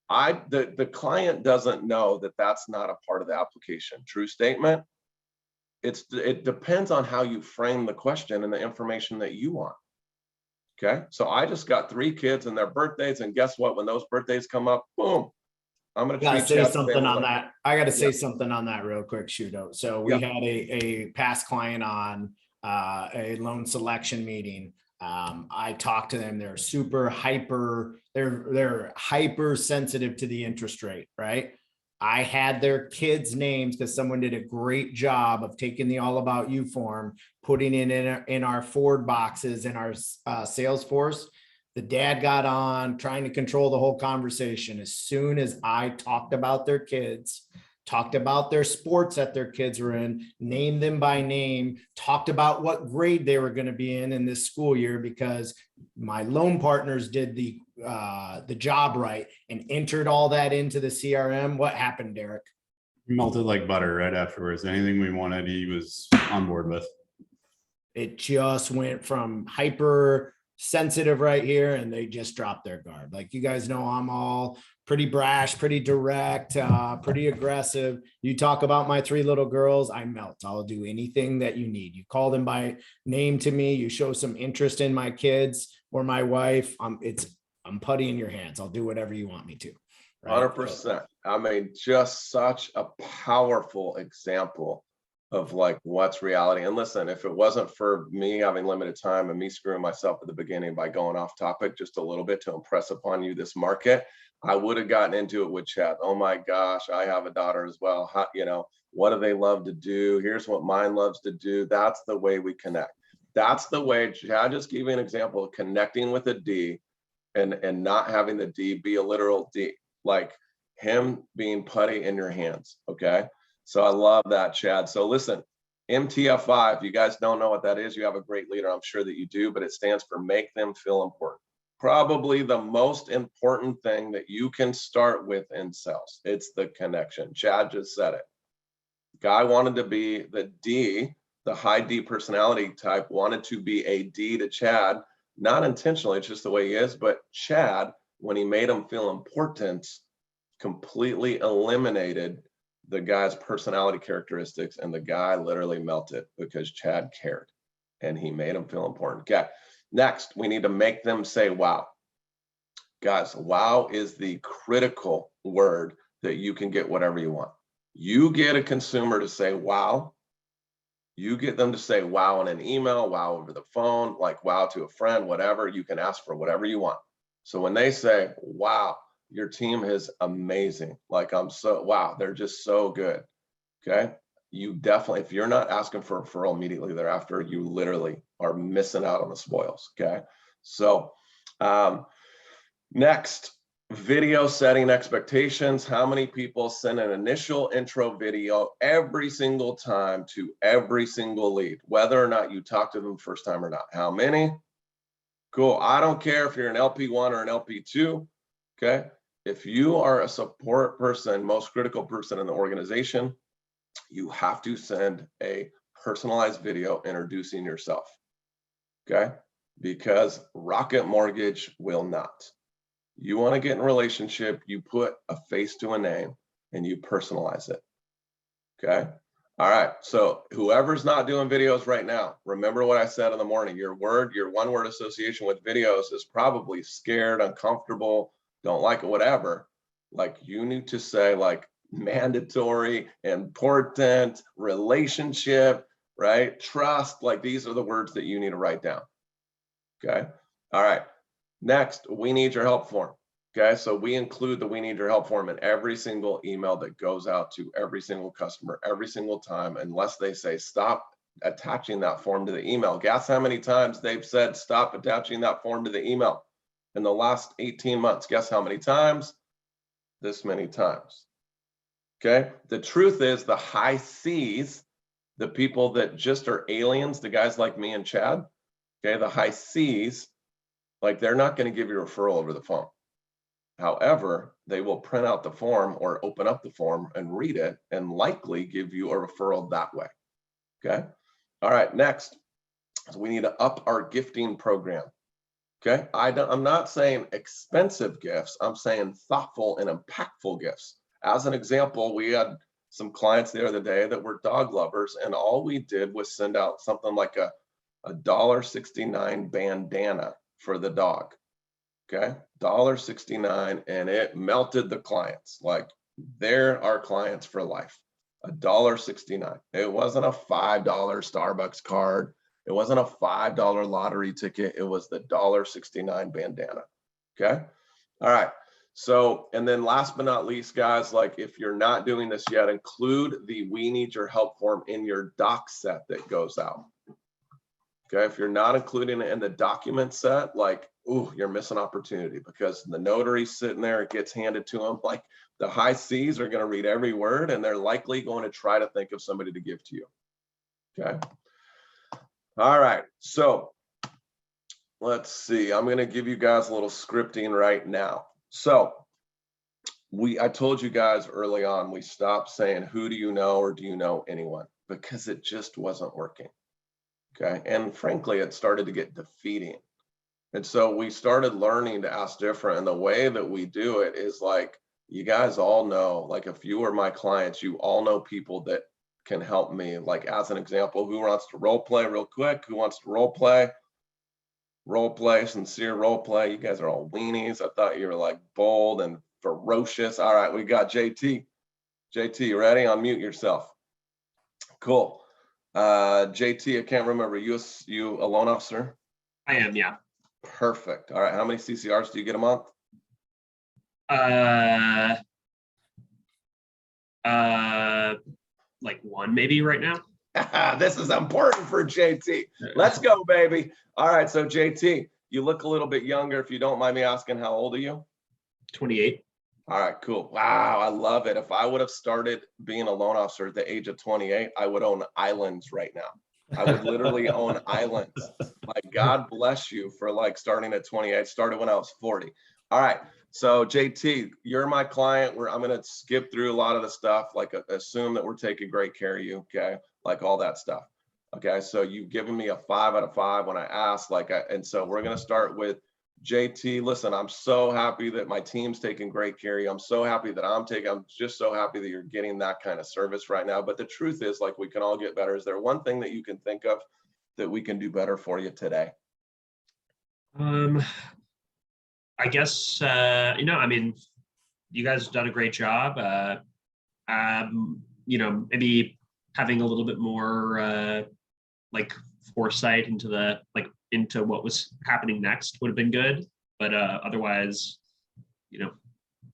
the client doesn't know that that's not a part of the application. True statement. It depends on how you frame the question and the information that you want. Okay. So I just got 3 kids and their birthdays, and guess what? When those birthdays come up, boom. I'm going to say something on that. I got to say something on that real quick, Sciutto. So we had a past client on a loan selection meeting. I talked to them. They're super hyper. They're hyper sensitive to the interest rate, right? I had their kids' names because someone did a great job of taking the all about you form, putting it in our Ford boxes in our Salesforce. The dad got on trying to control the whole conversation. As soon as I talked about their kids, talked about their sports that their kids were in, named them by name, talked about what grade they were going to be in this school year, because my loan partners did the job right and entered all that into the CRM. What happened, Derek? Melted like butter right afterwards. Anything we wanted, he was on board with. It just went from hyper sensitive right here, and they just dropped their guard. Like, you guys know, I'm all pretty brash, pretty direct, pretty aggressive. You talk about my 3 little girls, I melt. I'll do anything that you need. You call them by name to me, you show some interest in my kids or my wife, I'm putty in your hands. I'll do whatever you want me to. Right? 100%. I mean, just such a powerful example of like what's reality. And listen, if it wasn't for me having limited time and me screwing myself at the beginning by going off topic just a little bit to impress upon you this market, I would have gotten into it with Chad. Oh my gosh, I have a daughter as well. How, what do they love to do? Here's what mine loves to do. That's the way we connect. That's the way. Chad just gave you an example of connecting with a D and not having the D be a literal D, like him being putty in your hands. Okay. So I love that, Chad. So listen, MTF5, if you guys don't know what that is, you have a great leader. I'm sure that you do, but it stands for make them feel important. Probably the most important thing that you can start with in sales. It's the connection. Chad just said it. Guy wanted to be the D, the high D personality type, wanted to be a D to Chad, not intentionally, it's just the way he is, but Chad, when he made him feel important, completely eliminated the guy's personality characteristics, and the guy literally melted because Chad cared and he made him feel important. Okay, next, we need to make them say wow. Guys, wow is the critical word that you can get whatever you want. You get a consumer to say wow. You get them to say wow in an email, wow over the phone, like wow to a friend, whatever. You can ask for whatever you want. So when they say, wow, your team is amazing. Like wow, they're just so good. Okay. You definitely, if you're not asking for a referral immediately thereafter, you literally are missing out on the spoils. Okay. So next, video setting expectations. How many people send an initial intro video every single time to every single lead, whether or not you talk to them first time or not? How many? Cool. I don't care if you're an LP1 or an LP2. Okay. If you are a support person, most critical person in the organization, you have to send a personalized video introducing yourself. Okay. Because Rocket Mortgage will not. You want to get in a relationship, you put a face to a name and you personalize it. Okay. All right. So whoever's not doing videos right now, remember what I said in the morning. Your one word association with videos is probably scared, uncomfortable, don't like it, whatever. Like you need to say like mandatory, important, relationship, right? Trust. Like these are the words that you need to write down. Okay. All right. Next, we need your help form. Okay, so we include the we need your help form in every single email that goes out to every single customer every single time, unless they say stop attaching that form to the email. Guess how many times they've said stop attaching that form to the email in the last 18 months? Guess how many times? This many times. Okay, the truth is the high C's, the people that just are aliens, the guys like me and Chad, okay, the high C's, like they're not going to give you a referral over the phone. However, they will print out the form or open up the form and read it and likely give you a referral that way. Okay. All right. Next, so we need to up our gifting program. Okay. I'm not saying expensive gifts. I'm saying thoughtful and impactful gifts. As an example, we had some clients the other day that were dog lovers, and all we did was send out something like a $1.69 bandana for the dog. Okay, $1.69, and it melted the clients. Like they're our clients for life. $1.69. It wasn't a $5 Starbucks card. It wasn't a $5 lottery ticket. It was the $1.69 bandana. Okay. All right. So, and then last but not least, guys, like if you're not doing this yet, include the we need your help form in your doc set that goes out. Okay, if you're not including it in the document set, like, ooh, you're missing opportunity because the notary's sitting there, it gets handed to them. Like the high C's are going to read every word and they're likely going to try to think of somebody to give to you. Okay. All right. So let's see. I'm going to give you guys a little scripting right now. So I told you guys early on, we stopped saying, who do you know or do you know anyone? Because it just wasn't working. Okay. And frankly, it started to get defeating. And so we started learning to ask different. And the way that we do it is like, you guys all know, like if you are my clients, you all know people that can help me. Like as an example, who wants to role play real quick? Who wants to role play? Role play, sincere role play. You guys are all weenies. I thought you were like bold and ferocious. All right, we got JT. JT, you ready? Unmute yourself. Cool. JT, I can't remember. You a loan officer? I am, yeah. Perfect. All right. How many CCRs do you get a month? Like one maybe right now. This is important for JT. Let's go, baby. All right. So JT, you look a little bit younger. If you don't mind me asking, how old are you? 28. All right, cool. Wow, I love it. If I would have started being a loan officer at the age of 28, I would own islands right now. I would literally own islands. Like, God bless you for like starting at 28. Started when I was 40. All right. So JT, you're my client. I'm going to skip through a lot of the stuff, like assume that we're taking great care of you. Okay. Like all that stuff. Okay. So you've given me a 5 out of 5 when I asked, and so we're going to start with JT. Listen, I'm so happy that my team's taking great care of you. I'm so happy that I'm just so happy that you're getting that kind of service right now. But the truth is, like, we can all get better. Is there one thing that you can think of that we can do better for you today? I guess, I mean, you guys have done a great job. Maybe having a little bit more like foresight into what was happening next would have been good. But otherwise,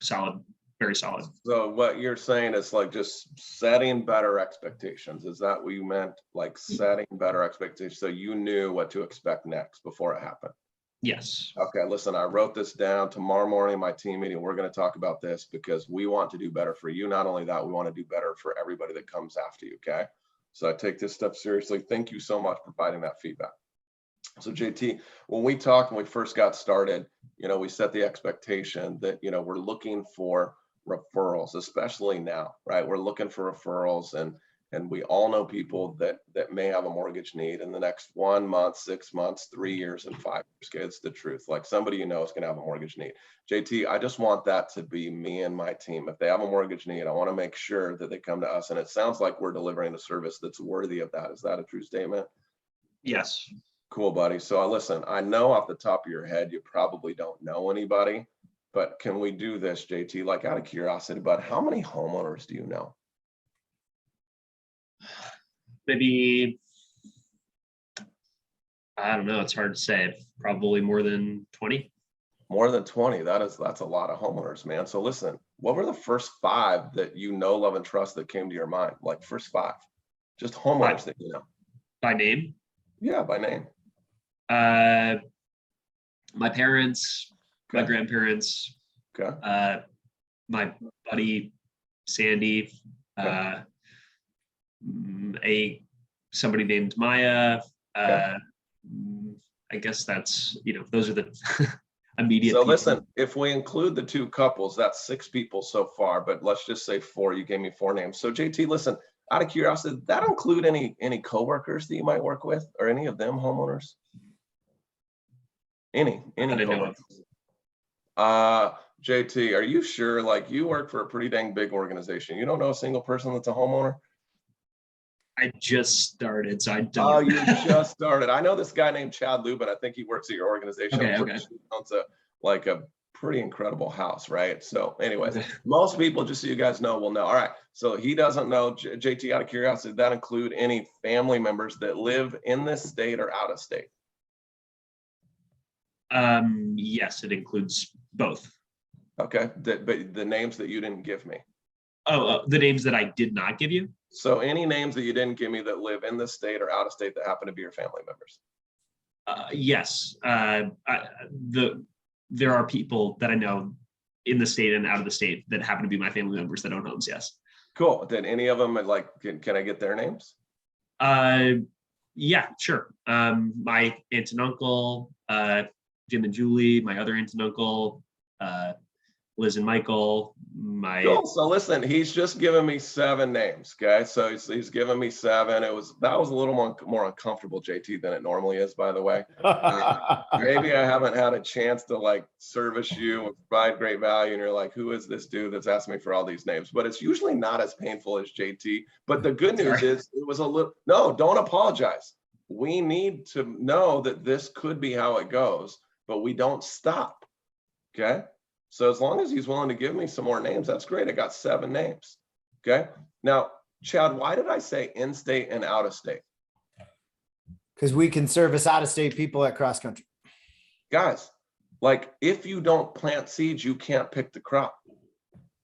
solid, very solid. So what you're saying is like just setting better expectations. Is that what you meant? Like setting better expectations so you knew what to expect next before it happened? Yes. Okay, listen, I wrote this down. Tomorrow morning, my team meeting, we're going to talk about this because we want to do better for you. Not only that, we want to do better for everybody that comes after you. Okay. So I take this stuff seriously. Thank you so much for providing that feedback. So JT, when we talked, when we first got started, we set the expectation that, we're looking for referrals, especially now, right? We're looking for referrals, and we all know people that may have a mortgage need in the next 1 month, 6 months, 3 years, and 5 years. Okay, it's the truth. Like somebody is going to have a mortgage need. JT, I just want that to be me and my team. If they have a mortgage need, I want to make sure that they come to us. And it sounds like we're delivering a service that's worthy of that. Is that a true statement? Yes. Cool, buddy. So listen, I know off the top of your head, you probably don't know anybody, but can we do this, JT? Like out of curiosity, but how many homeowners do you know? Maybe, I don't know. It's hard to say. Probably more than 20. More than 20. That's a lot of homeowners, man. So listen, what were the first 5 that you know, love, and trust that came to your mind? Like first 5, just homeowners that you know. By name? Yeah, by name. My parents, my grandparents, Okay. my buddy Sandy, somebody named Maya. I guess that's, those are the immediate. So people. listen, if we include the 2 couples, that's 6 people so far, but let's just say 4. You gave me 4 names. So JT, listen, out of curiosity, did that include any coworkers that you might work with, or any of them homeowners? Any coworkers? JT, are you sure? Like, you work for a pretty dang big organization. You don't know a single person that's a homeowner? I just started, so I don't. Oh, you just started. I know this guy named Chad Lubin. I think he works at your organization. Okay. Owns a pretty incredible house, right? So anyways, most people, just so you guys know, will know. All right. So he doesn't know. JT, out of curiosity, did that include any family members that live in this state or out of state? Yes, it includes both. Okay. But the names that you didn't give me. Oh, the names that I did not give you? So any names that you didn't give me that live in this state or out of state that happen to be your family members? Yes. There are people that I know in the state and out of the state that happen to be my family members that own homes. Yes. Cool. Did any of them, like, can I get their names? Yeah, sure. My aunt and uncle, Jim and Julie, my other aunt and uncle, Liz and Michael, Cool. So listen, he's just given me 7 names. Okay. So he's given me 7. That was a little more uncomfortable, JT, than it normally is, by the way. Maybe I haven't had a chance to like service you and provide great value. And you're like, who is this dude that's asking me for all these names? But it's usually not as painful as JT. But the good news is it was no, don't apologize. We need to know that this could be how it goes, but we don't stop. Okay. So as long as he's willing to give me some more names, that's great. I got 7 names. Okay. Now, Chad, why did I say in-state and out-of-state? Because we can service out-of-state people at cross country. Guys, like, if you don't plant seeds, you can't pick the crop.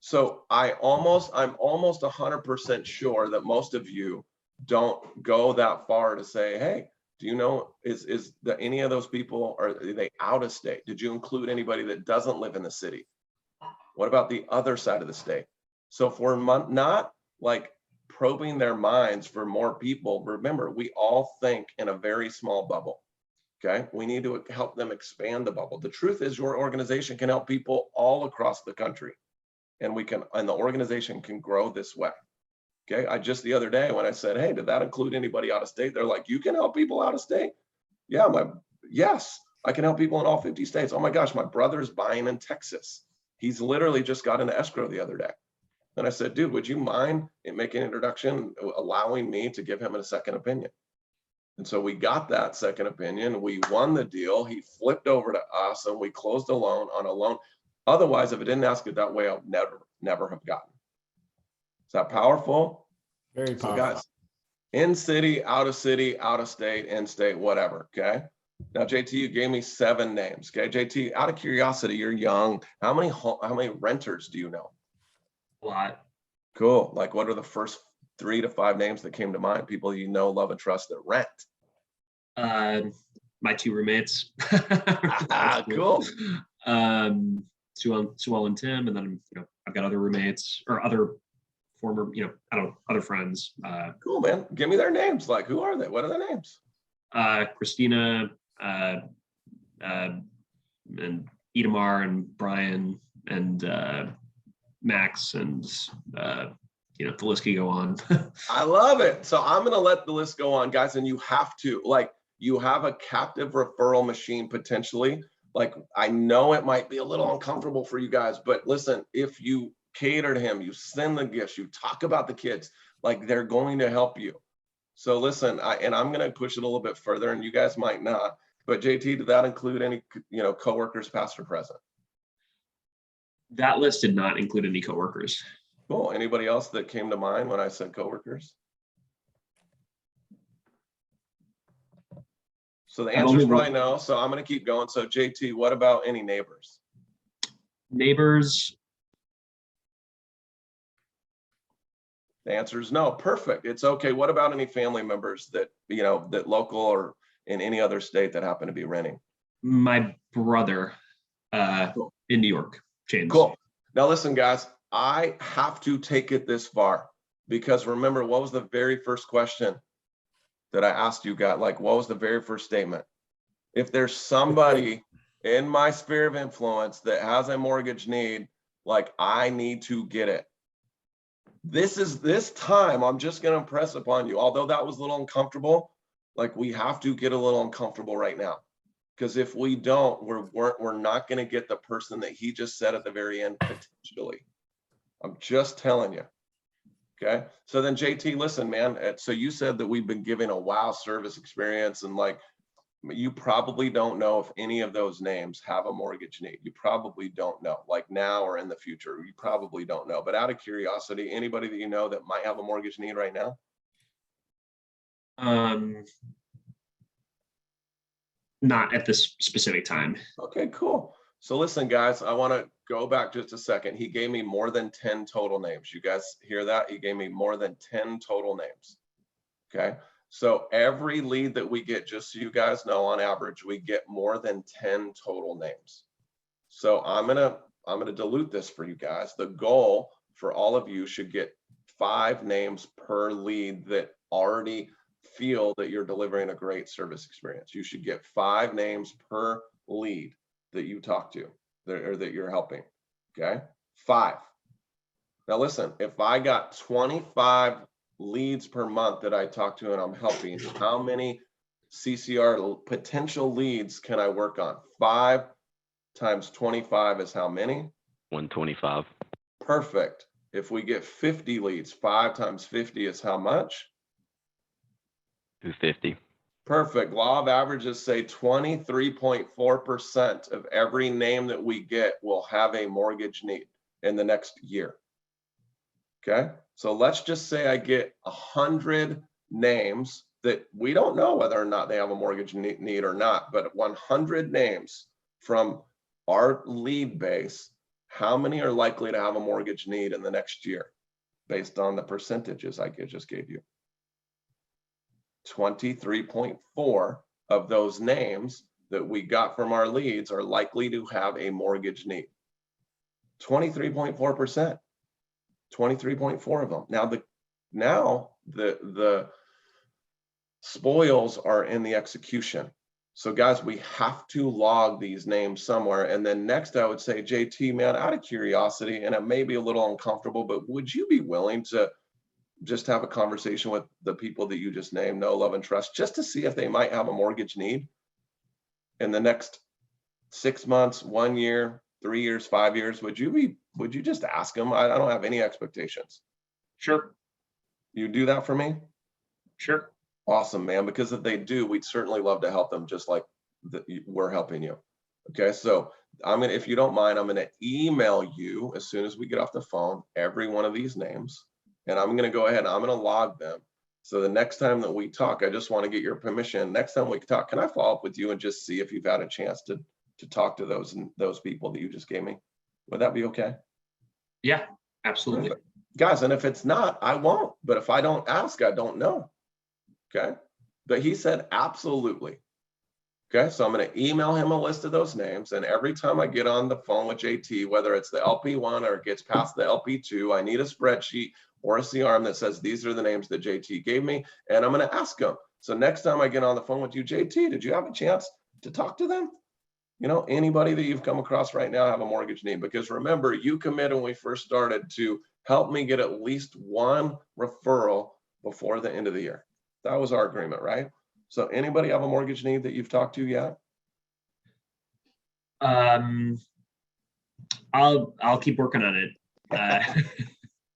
So I'm almost 100% sure that most of you don't go that far to say, hey, do you know, is any of those people, are they out of state? Did you include anybody that doesn't live in the city? What about the other side of the state? So if we're not like probing their minds for more people, remember, we all think in a very small bubble. Okay, we need to help them expand the bubble. The truth is your organization can help people all across the country, and the organization can grow this way. Okay, I just the other day when I said, hey, did that include anybody out of state? They're like, you can help people out of state? Yeah, yes, I can help people in all 50 states. Oh my gosh, my brother's buying in Texas. He's literally just got an escrow the other day. And I said, dude, would you mind making an introduction, allowing me to give him a second opinion? And so we got that second opinion. We won the deal. He flipped over to us and we closed a loan on a loan. Otherwise, if I didn't ask it that way, I'll never have gotten. Is that powerful? Very So powerful. guys, in city, out of state, in state, whatever. Okay. Now, JT, you gave me 7 names. Okay, JT, out of curiosity, you're young. How many renters do you know? A lot. Cool. Like, what are the first 3 to 5 names that came to mind? People you know, love, and trust that rent. My 2 roommates. Cool. Sue and Tim, and then I've got other roommates or other former other friends. Cool, man. Give me their names. Like, who are they? What are their names? Christina, and Idamar and Brian and Max and the list can go on. I love it. So I'm going to let the list go on, guys. And you have to, like, you have a captive referral machine potentially. Like, I know it might be a little uncomfortable for you guys, but listen, if you cater to him, you send the gifts, you talk about the kids, like, they're going to help you. So listen, I'm going to push it a little bit further, and you guys might not, but JT, did that include any, coworkers, past or present? That list did not include any coworkers. Cool. Anybody else that came to mind when I said coworkers? So the answer is probably no. So I'm going to keep going. So JT, what about any neighbors? Neighbors. The answer is no. Perfect. It's okay. What about any family members that, that local or in any other state that happen to be renting? My brother in New York, James. Cool. Now listen, guys, I have to take it this far because remember, what was the very first question that I asked you guys? Like, what was the very first statement? If there's somebody in my sphere of influence that has a mortgage need, like, I need to get it. This time, I'm just going to impress upon you, although that was a little uncomfortable, like, we have to get a little uncomfortable right now. Because if we don't, we're not going to get the person that he just said at the very end, potentially. I'm just telling you. Okay. So then JT, listen, man. So you said that we've been giving a wow service experience, and like, you probably don't know if any of those names have a mortgage need. You probably don't know, like now or in the future. You probably don't know. But out of curiosity, anybody that you know that might have a mortgage need right now? Not at this specific time. Okay, cool. So listen, guys, I want to go back just a second. He gave me more than 10 total names. You guys hear that? He gave me more than 10 total names. Okay. So every lead that we get, just so you guys know, on average, we get more than 10 total names. So I'm gonna dilute this for you guys. The goal for all of you should get 5 names per lead that already feel that you're delivering a great service experience. You should get 5 names per lead that you talk to or that you're helping. Okay, 5. Now listen, if I got 25 leads per month that I talk to and I'm helping, how many CCR potential leads can I work on? 5 times 25 is how many? 125. Perfect. If we get 50 leads, 5 times 50 is how much? 250. Perfect. Law of averages say 23.4% of every name that we get will have a mortgage need in the next year. Okay. So let's just say I get 100 names that we don't know whether or not they have a mortgage need or not, but 100 names from our lead base, how many are likely to have a mortgage need in the next year based on the percentages I just gave you? 23.4 of those names that we got from our leads are likely to have a mortgage need. 23.4%. 23.4 of them. Now the spoils are in the execution. So guys, we have to log these names somewhere. And then next I would say, JT, man, out of curiosity, and it may be a little uncomfortable, but would you be willing to just have a conversation with the people that you just named, Know, Love, and Trust, just to see if they might have a mortgage need in the next 6 months, 1 year, 3 years, 5 years? Would you just ask them? I don't have any expectations. Sure, You do that for me? sure. Awesome, man, because if they do, we'd certainly love to help them just like we're helping you. Okay, so if you don't mind, I'm gonna email you as soon as we get off the phone, every one of these names, and I'm gonna go ahead and I'm gonna log them. So the next time that we talk, I just want to get your permission. Next time we talk, can I follow up with you and just see if you've had a chance to talk to those people that you just gave me? Would that be okay? Yeah, absolutely. Guys, and if it's not, I won't. But if I don't ask, I don't know. Okay. But he said absolutely. Okay. So I'm going to email him a list of those names. And every time I get on the phone with JT, whether it's the LP1 or it gets past the LP2, I need a spreadsheet or a CRM that says these are the names that JT gave me. And I'm going to ask him. So next time I get on the phone with you, JT, did you have a chance to talk to them? You know, anybody that you've come across right now have a mortgage need? Because remember, you committed when we first started to help me get at least one referral before the end of the year. That was our agreement, right? So anybody have a mortgage need that you've talked to yet? I'll keep working on it.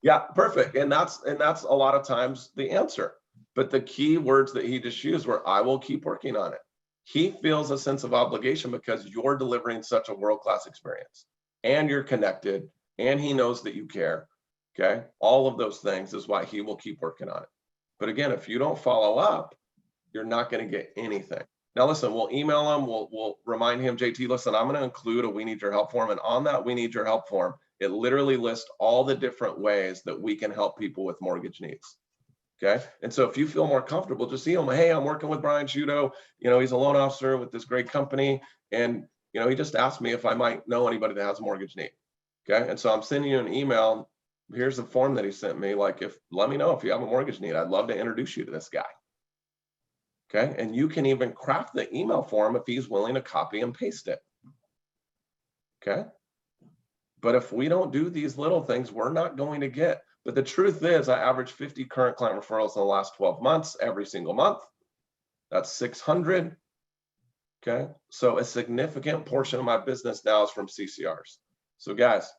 Yeah, perfect. And that's a lot of times the answer. But the key words that he just used were, I will keep working on it. He feels a sense of obligation because you're delivering such a world-class experience and you're connected and he knows that you care. Okay. All of those things is why he will keep working on it. But again, if you don't follow up, you're not going to get anything. Now, listen, we'll email him. We'll remind him, JT, listen, I'm going to include a we need your help form. And on that we need your help form, it literally lists all the different ways that we can help people with mortgage needs. Okay. And so if you feel more comfortable, just email him, hey, I'm working with Brian Sciutto. You know, he's a loan officer with this great company. And, you know, he just asked me if I might know anybody that has a mortgage need. Okay. And so I'm sending you an email. Here's the form that he sent me. Like, let me know if you have a mortgage need. I'd love to introduce you to this guy. Okay. And you can even craft the email for him if he's willing to copy and paste it. Okay. But if we don't do these little things, we're not going to get. But the truth is, I averaged 50 current client referrals in the last 12 months, every single month. That's 600. Okay. So a significant portion of my business now is from CCRs. So guys,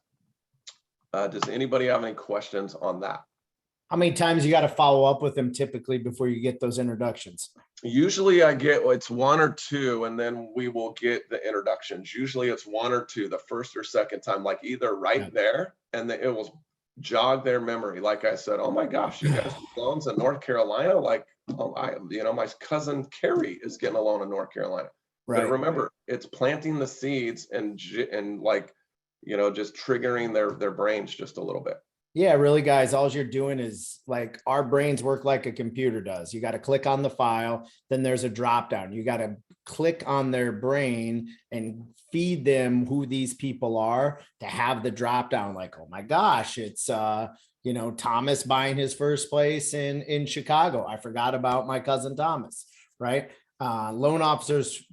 does anybody have any questions on that? How many times you got to follow up with them typically before you get those introductions? Usually I get, it's 1 or 2, and then we will get the introductions. Usually it's 1 or 2, the first or second time, like either right there, and then it will jog their memory. Like I said, oh my gosh, you guys do loans in North Carolina? like, oh, my cousin Carrie is getting a loan in North Carolina. Right. But remember, it's planting the seeds and like, you know, just triggering their brains just a little bit. Yeah, really, guys, all you're doing is like our brains work like a computer does. You got to click on the file, then there's a drop down. You got to click on their brain and feed them who these people are to have the drop down. Like, oh my gosh, it's you know, Thomas buying his first place in Chicago. I forgot about my cousin Thomas, right? Loan officers,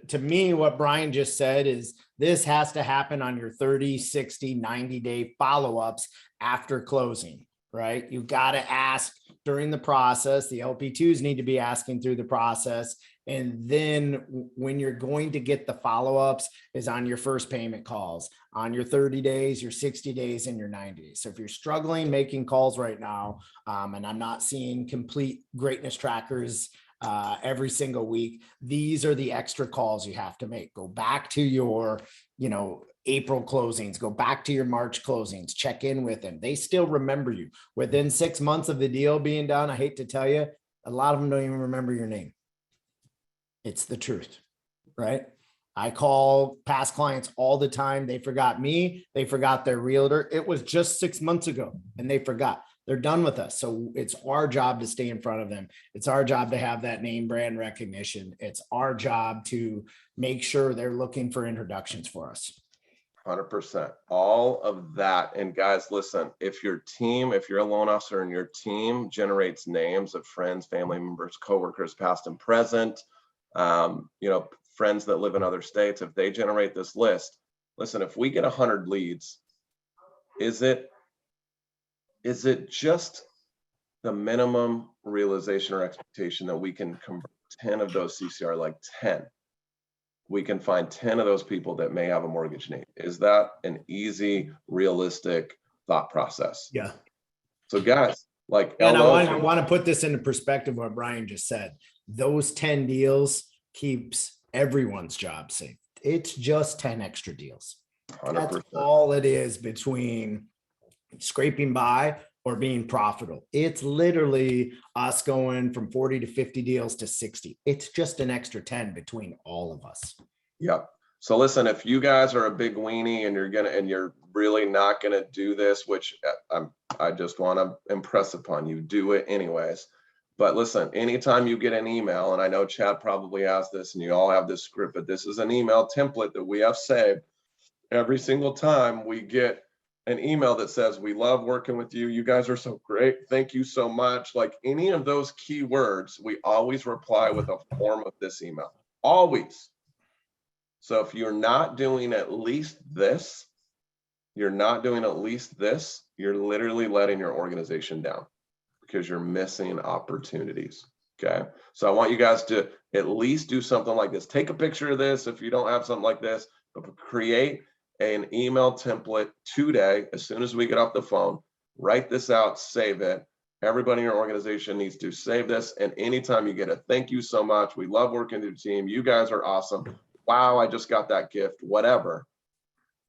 to me, what Brian just said is this has to happen on your 30, 60, 90-day follow-ups after closing, right? You've got to ask during the process. The LP2s need to be asking through the process. And then when you're going to get the follow-ups is on your first payment calls, on your 30 days, your 60 days, and your 90 days. So if you're struggling making calls right now, and I'm not seeing complete greatness trackers every single week, these are the extra calls you have to make. Go back to your, you know, April closings, go back to your March closings, check in with them. They still remember you. Within 6 months of the deal being done, I hate to tell you, a lot of them don't even remember your name. It's the truth, right? I call past clients all the time. They forgot me. They forgot their realtor. It was just 6 months ago and they forgot. They're done with us. So it's our job to stay in front of them. It's our job to have that name brand recognition. It's our job to make sure they're looking for introductions for us. 100%. All of that. And guys, listen, if your team, if you're a loan officer and your team generates names of friends, family members, coworkers, past and present, you know, friends that live in other states, if they generate this list, listen, if we get 100 leads, is it just the minimum realization or expectation that we can convert 10 of those CCR, like 10? We can find 10 of those people that may have a mortgage need. Is that an easy, realistic thought process? Yeah. So guys, like And LO, I want to put this into perspective what Brian just said. Those 10 deals keeps everyone's job safe. It's just 10 extra deals. That's 100%. all it is between scraping by or being profitable. It's literally us going from 40 to 50 deals to 60. It's just an extra 10 between all of us. Yep. So listen, if you guys are a big weenie and you're really not gonna do this, which I just want to impress upon you, do it anyways. But listen, anytime you get an email, and I know Chad probably has this and you all have this script, but this is an email template that we have saved. Every single time we get an email that says, we love working with you. You guys are so great. Thank you so much. Like any of those keywords, we always reply with a form of this email, always. So if you're not doing at least this, you're literally letting your organization down because you're missing opportunities. Okay. So I want you guys to at least do something like this. Take a picture of this. If you don't have something like this, but create an email template today. As soon as we get off the phone, write this out, save it. Everybody in your organization needs to save this. And anytime you get a thank you so much, we love working with your team. You guys are awesome. Wow, I just got that gift, whatever.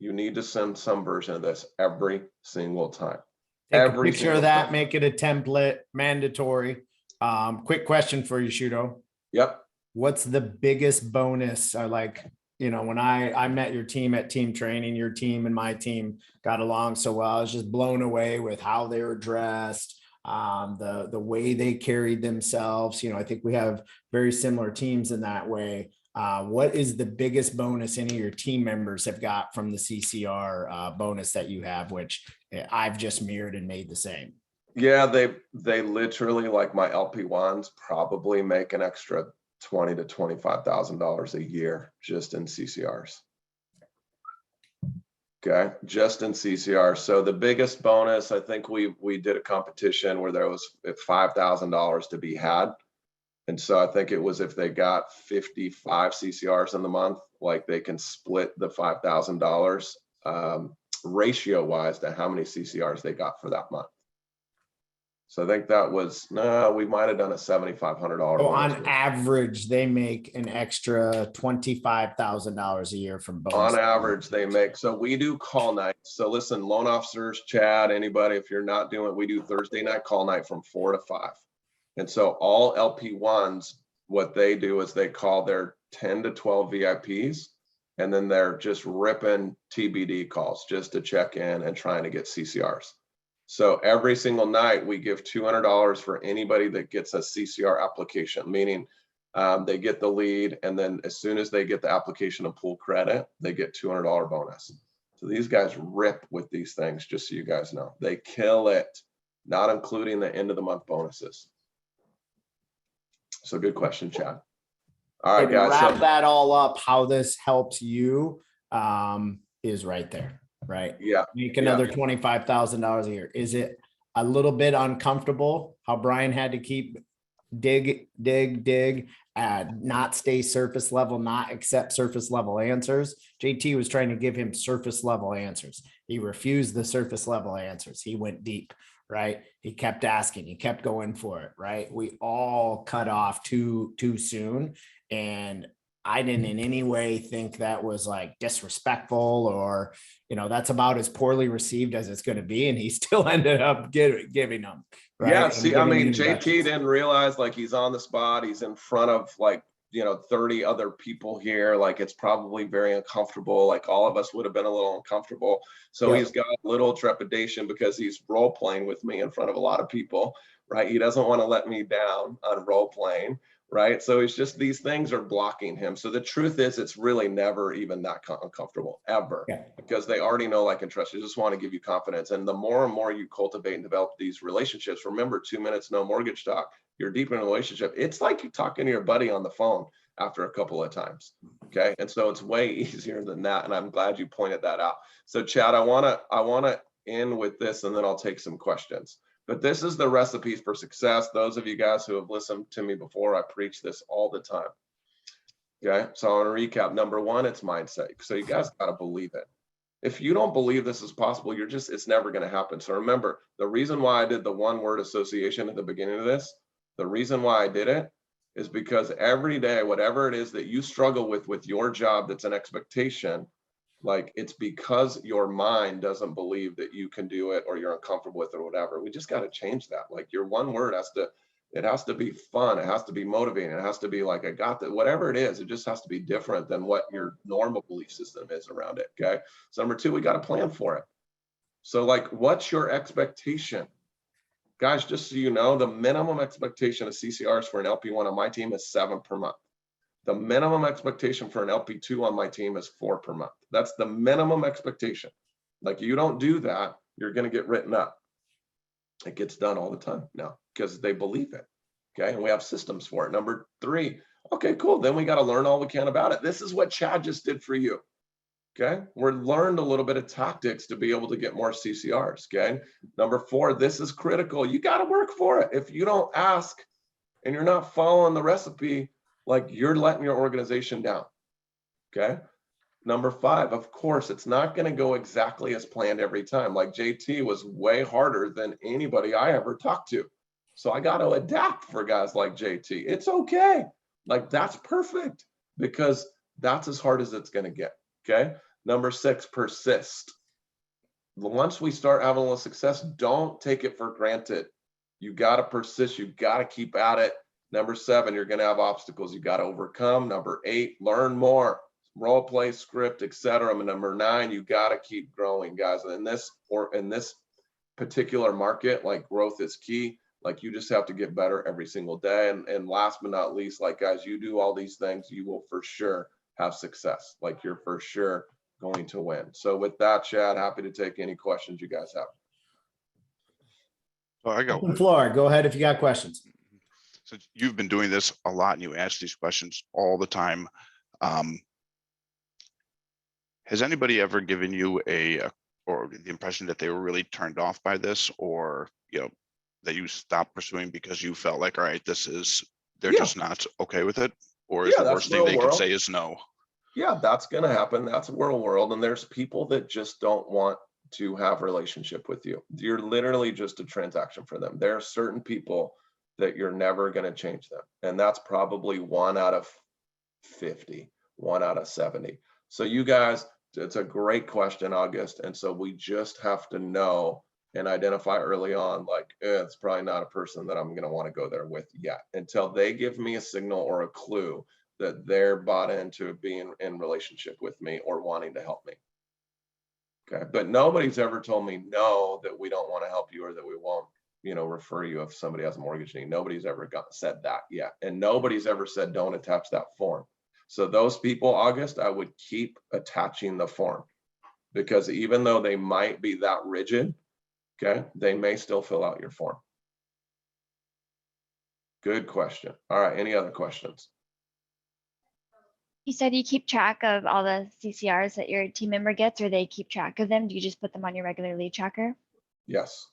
You need to send some version of this every single time. Take a Every picture of single that, time. make it a template, mandatory. Quick question for you, Sciutto. Yep. What's the biggest bonus? When I met your team at team training, your team and my team got along so well. I was just blown away with how they were dressed, the way they carried themselves. I think we have very similar teams in that way. What is the biggest bonus any of your team members have got from the CCR bonus that you have, which I've just mirrored and made the same? Yeah, they literally, like my LP1s, probably make an extra $20,000 to $25,000 a year just in CCRs. Okay, just in CCR. So the biggest bonus, I think we did a competition where there was $5,000 to be had. And so I think it was if they got 55 CCRs in the month, like they can split the $5,000 ratio wise to how many CCRs they got for that month. So I think that was, we might have done a $7,500. So on average, they make an extra $25,000 a year from bonus. On average, they make, so we do call nights. So listen, loan officers, Chad, anybody, if you're not doing it, we do Thursday night call night from 4 to 5. And so all LP1s, what they do is they call their 10 to 12 VIPs, and then they're just ripping TBD calls just to check in and trying to get CCRs. So every single night we give $200 for anybody that gets a CCR application, meaning they get the lead, and then as soon as they get the application and pull credit, they get $200 bonus. So these guys rip with these things, just so you guys know. They kill it, not including the end of the month bonuses. So good question, Chad. All right, guys. Wrap that all up, how this helps you is right there. Right. Yeah. Make another $25,000 a year. Is it a little bit uncomfortable how Brian had to keep dig, not stay surface level, not accept surface level answers? JT was trying to give him surface level answers. He refused the surface level answers. He went deep, right? He kept asking, he kept going for it, right? We all cut off too soon. And I didn't in any way think that was like disrespectful or, that's about as poorly received as it's going to be. And he still ended up giving them. Right? Yeah. See, I mean, JT didn't realize, like, he's on the spot. He's in front of 30 other people here. Like, it's probably very uncomfortable. Like, all of us would have been a little uncomfortable. So he's got a little trepidation because he's role playing with me in front of a lot of people, right? He doesn't want to let me down on role playing, right? So it's just these things are blocking him. So the truth is, it's really never even that uncomfortable ever, Yeah. because they already know, like, and trust. They just want to give you confidence. And the more and more you cultivate and develop these relationships, remember, 2 minutes, no mortgage talk, you're deep in a relationship. It's like you're talking to your buddy on the phone after a couple of times. Okay. And so it's way easier than that. And I'm glad you pointed that out. So Chad, I want to end with this, and then I'll take some questions. But this is the recipes for success. Those of you guys who have listened to me before, I preach this all the time. Okay, so I want to recap. Number one, it's mindset. So you guys got to believe it. If you don't believe this is possible, it's never going to happen. So remember, the reason why I did the one word association at the beginning of this, the reason why I did it is because every day, whatever it is that you struggle with your job, that's an expectation, like, it's because your mind doesn't believe that you can do it, or you're uncomfortable with it, or whatever. We just got to change that. Like, your one word has to be fun. It has to be motivating. It has to be like, I got that, whatever it is, it just has to be different than what your normal belief system is around it. Okay. So number two, we got to plan for it. So, like, what's your expectation? Guys, just so you know, the minimum expectation of CCRs for an LP1 on my team is 7 per month. The minimum expectation for an LP2 on my team is 4 per month. That's the minimum expectation. Like, you don't do that, you're going to get written up. It gets done all the time now because they believe it. Okay. And we have systems for it. Number three. Okay, cool. Then we got to learn all we can about it. This is what Chad just did for you. Okay. We're learned a little bit of tactics to be able to get more CCRs. Okay. Number four, this is critical. You got to work for it. If you don't ask and you're not following the recipe, like, you're letting your organization down. Okay. Number five, of course, it's not going to go exactly as planned every time. Like, JT was way harder than anybody I ever talked to. So I got to adapt for guys like JT. It's okay. Like, that's perfect, because that's as hard as it's going to get. Okay. Number six, persist. Once we start having a little success, don't take it for granted. You got to persist. You got to keep at it. Number seven, you're going to have obstacles you got to overcome. Number eight, learn more, role play, script, etc. And number nine, you got to keep growing, guys. In this particular market, like, growth is key. Like, you just have to get better every single day. And last but not least, like, guys, you do all these things, you will for sure have success. Like, you're for sure going to win. So with that, Chad, happy to take any questions you guys have. So I got Open one. floor. Go ahead if you got questions. So you've been doing this a lot and you ask these questions all the time. Has anybody ever given you or the impression that they were really turned off by this, or, that you stopped pursuing because you felt like, all right, they're just not okay with it? Or is the that's worst thing they real could world. say is no? Yeah, that's going to happen. That's a real world. And there's people that just don't want to have a relationship with you. You're literally just a transaction for them. There are certain people that you're never going to change them. And that's probably 1 out of 50, 1 out of 70. So you guys, it's a great question, August. And so we just have to know and identify early on, like, it's probably not a person that I'm going to want to go there with yet, until they give me a signal or a clue that they're bought into being in relationship with me or wanting to help me. Okay. But nobody's ever told me no, that we don't want to help you, or that we won't, refer you if somebody has a mortgage need. Nobody's ever said that yet. And nobody's ever said, don't attach that form. So those people, August, I would keep attaching the form, because even though they might be that rigid, okay, they may still fill out your form. Good question. All right. Any other questions? You said you keep track of all the CCRs that your team member gets, or they keep track of them? Do you just put them on your regular lead tracker? Yes.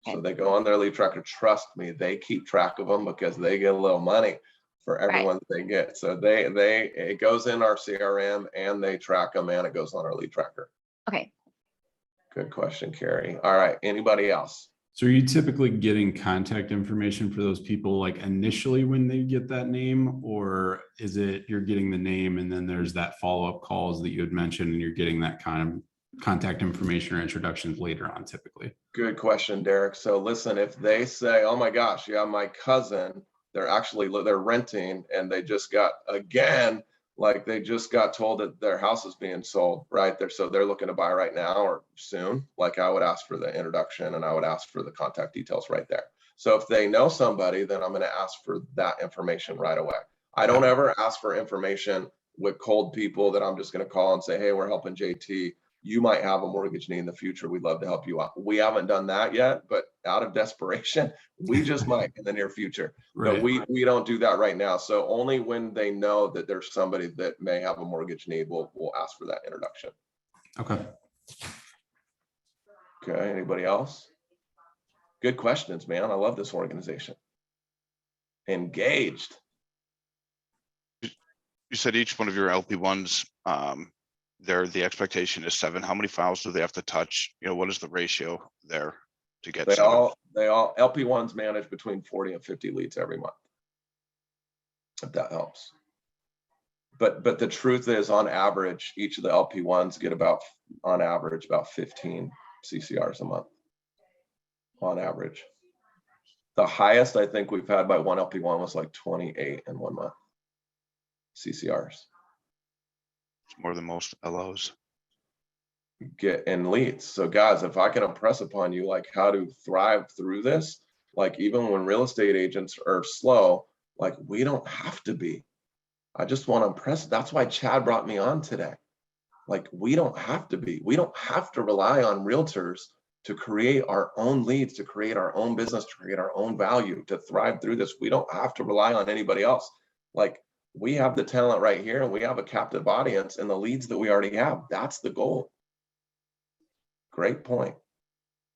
So Okay. they go on their lead tracker. Trust me, they keep track of them, because they get a little money for everyone that they get. So it goes in our CRM, and they track them, and it goes on our lead tracker. Okay. Good question, Carrie. All right. Anybody else? So are you typically getting contact information for those people, like, initially when they get that name, or is it you're getting the name and then there's that follow-up calls that you had mentioned and you're getting that kind of contact information or introductions later on typically? Good question, Derek. So listen, if they say, oh my gosh, yeah, my cousin, they're renting, and they just got, again, like, they just got told that their house is being sold right there. So they're looking to buy right now or soon. Like, I would ask for the introduction, and I would ask for the contact details right there. So if they know somebody, then I'm going to ask for that information right away. I don't ever ask for information with cold people that I'm just going to call and say, hey, we're helping JT. You might have a mortgage need in the future. We'd love to help you out. We haven't done that yet, but out of desperation, we just might in the near future. Right. But we don't do that right now. So only when they know that there's somebody that may have a mortgage need, we'll ask for that introduction. Okay. Okay, anybody else? Good questions, man. I love this organization. Engaged. You said each one of your LP1s, the expectation is 7. How many files do they have to touch? You know, what is the ratio there to get 7? They all LP1s manage between 40 and 50 leads every month, if that helps. But the truth is, on average, each of the LP1s get on average about 15 CCRs a month. On average. The highest I think we've had by one LP1 was like 28 in 1 month. CCRs. It's more than most LOs. Get in leads. So guys, if I can impress upon you like how to thrive through this, like even when real estate agents are slow, like we don't have to be. I just want to impress. That's why Chad brought me on today. Like we don't have to be. We don't have to rely on realtors to create our own leads, to create our own business, to create our own value, to thrive through this. We don't have to rely on anybody else. Like we have the talent right here and we have a captive audience and the leads that we already have. That's the goal. Great point.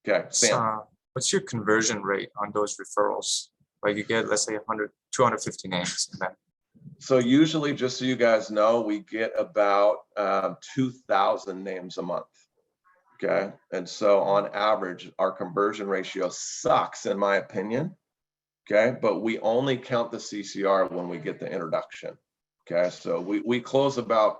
Okay, Sam. What's your conversion rate on those referrals? Like you get, let's say 100, 250 names. And then... So usually, just so you guys know, we get about 2,000 names a month. Okay. And so on average, our conversion ratio sucks in my opinion. Okay. But we only count the CCR when we get the introduction. Okay. So we close about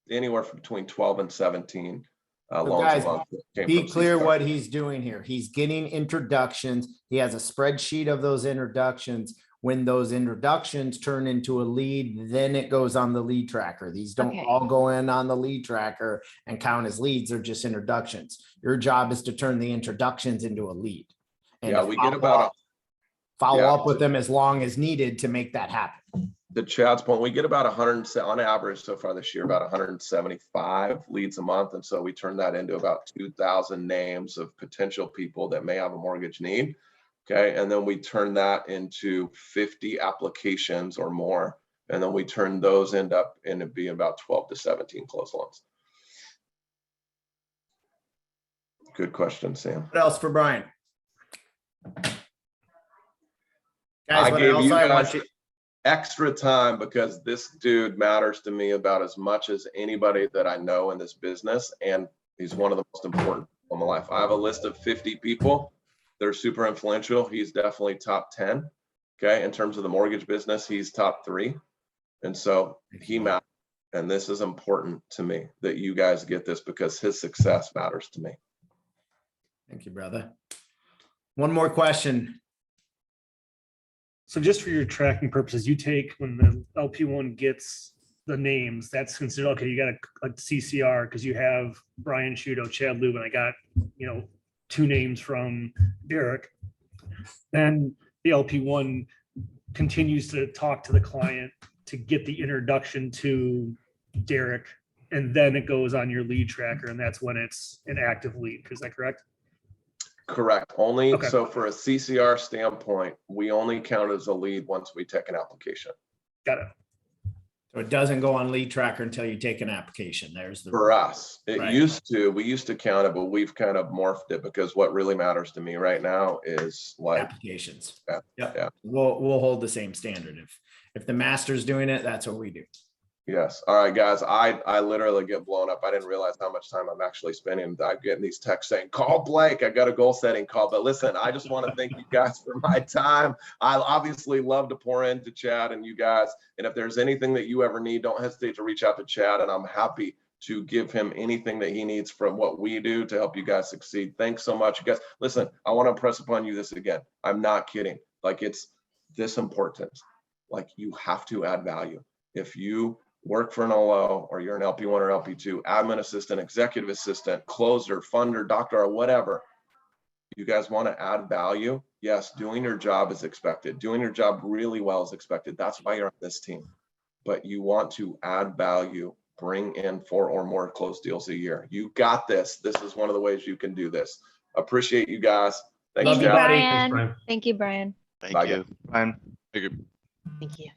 anywhere from between 12 and 17 loans guys, a month. Be clear what he's doing here. He's getting introductions. He has a spreadsheet of those introductions. When those introductions turn into a lead, then it goes on the lead tracker. These don't all go in on the lead tracker and count as leads. They're just introductions. Your job is to turn the introductions into a lead. And yeah, we get about follow up with them as long as needed to make that happen. To Chad's point, we get about 100 on average so far this year, about 175 leads a month. And so we turn that into about 2,000 names of potential people that may have a mortgage need. Okay. And then we turn that into 50 applications or more. And then we turn those end up into being about 12 to 17 closed loans. Good question, Sam. What else for Brian? Guys, I gave you guys extra time because this dude matters to me about as much as anybody that I know in this business. And he's one of the most important in my life. I have a list of 50 people. They're super influential. He's definitely top 10. Okay. In terms of the mortgage business, he's top 3. And so he matters. And this is important to me that you guys get this because his success matters to me. Thank you, brother. One more question. So just for your tracking purposes, you take when the LP1 gets the names, that's considered, okay, you got a CCR because you have Brian Sciutto, Chad Lubin. I got, 2 names from Derek. Then the LP1 continues to talk to the client to get the introduction to Derek. And then it goes on your lead tracker. And that's when it's an active lead. Is that correct? Correct. Only so for a CCR standpoint, we only count as a lead once we take an application. Got it. So it doesn't go on lead tracker until you take an application. There's the for us. It right. we used to count it, but we've kind of morphed it because what really matters to me right now is like applications. Yeah. We'll hold the same standard. If the master's doing it, that's what we do. Yes. All right, guys. I literally get blown up. I didn't realize how much time I'm actually spending. I'm getting these texts saying, call Blake. I got a goal setting call. But listen, I just want to thank you guys for my time. I obviously love to pour into Chad and you guys. And if there's anything that you ever need, don't hesitate to reach out to Chad. And I'm happy to give him anything that he needs from what we do to help you guys succeed. Thanks so much, you guys. Listen, I want to impress upon you this again. I'm not kidding. Like it's this important. Like you have to add value. If you work for an LO or you're an LP1 or LP2, admin assistant, executive assistant, closer, funder, doctor, or whatever, You guys want to add value? Yes, doing your job is expected. Doing your job really well is expected. That's why you're on this team. But you want to add value, bring in 4 or more closed deals a year. You got this. This is one of the ways you can do this. Appreciate you guys. Thanks, Love you, Chad. buddy. Thanks, Brian. Brian. Thank you, Brian. Thank Bye, you. guys. Fine. Thank you. Thank you.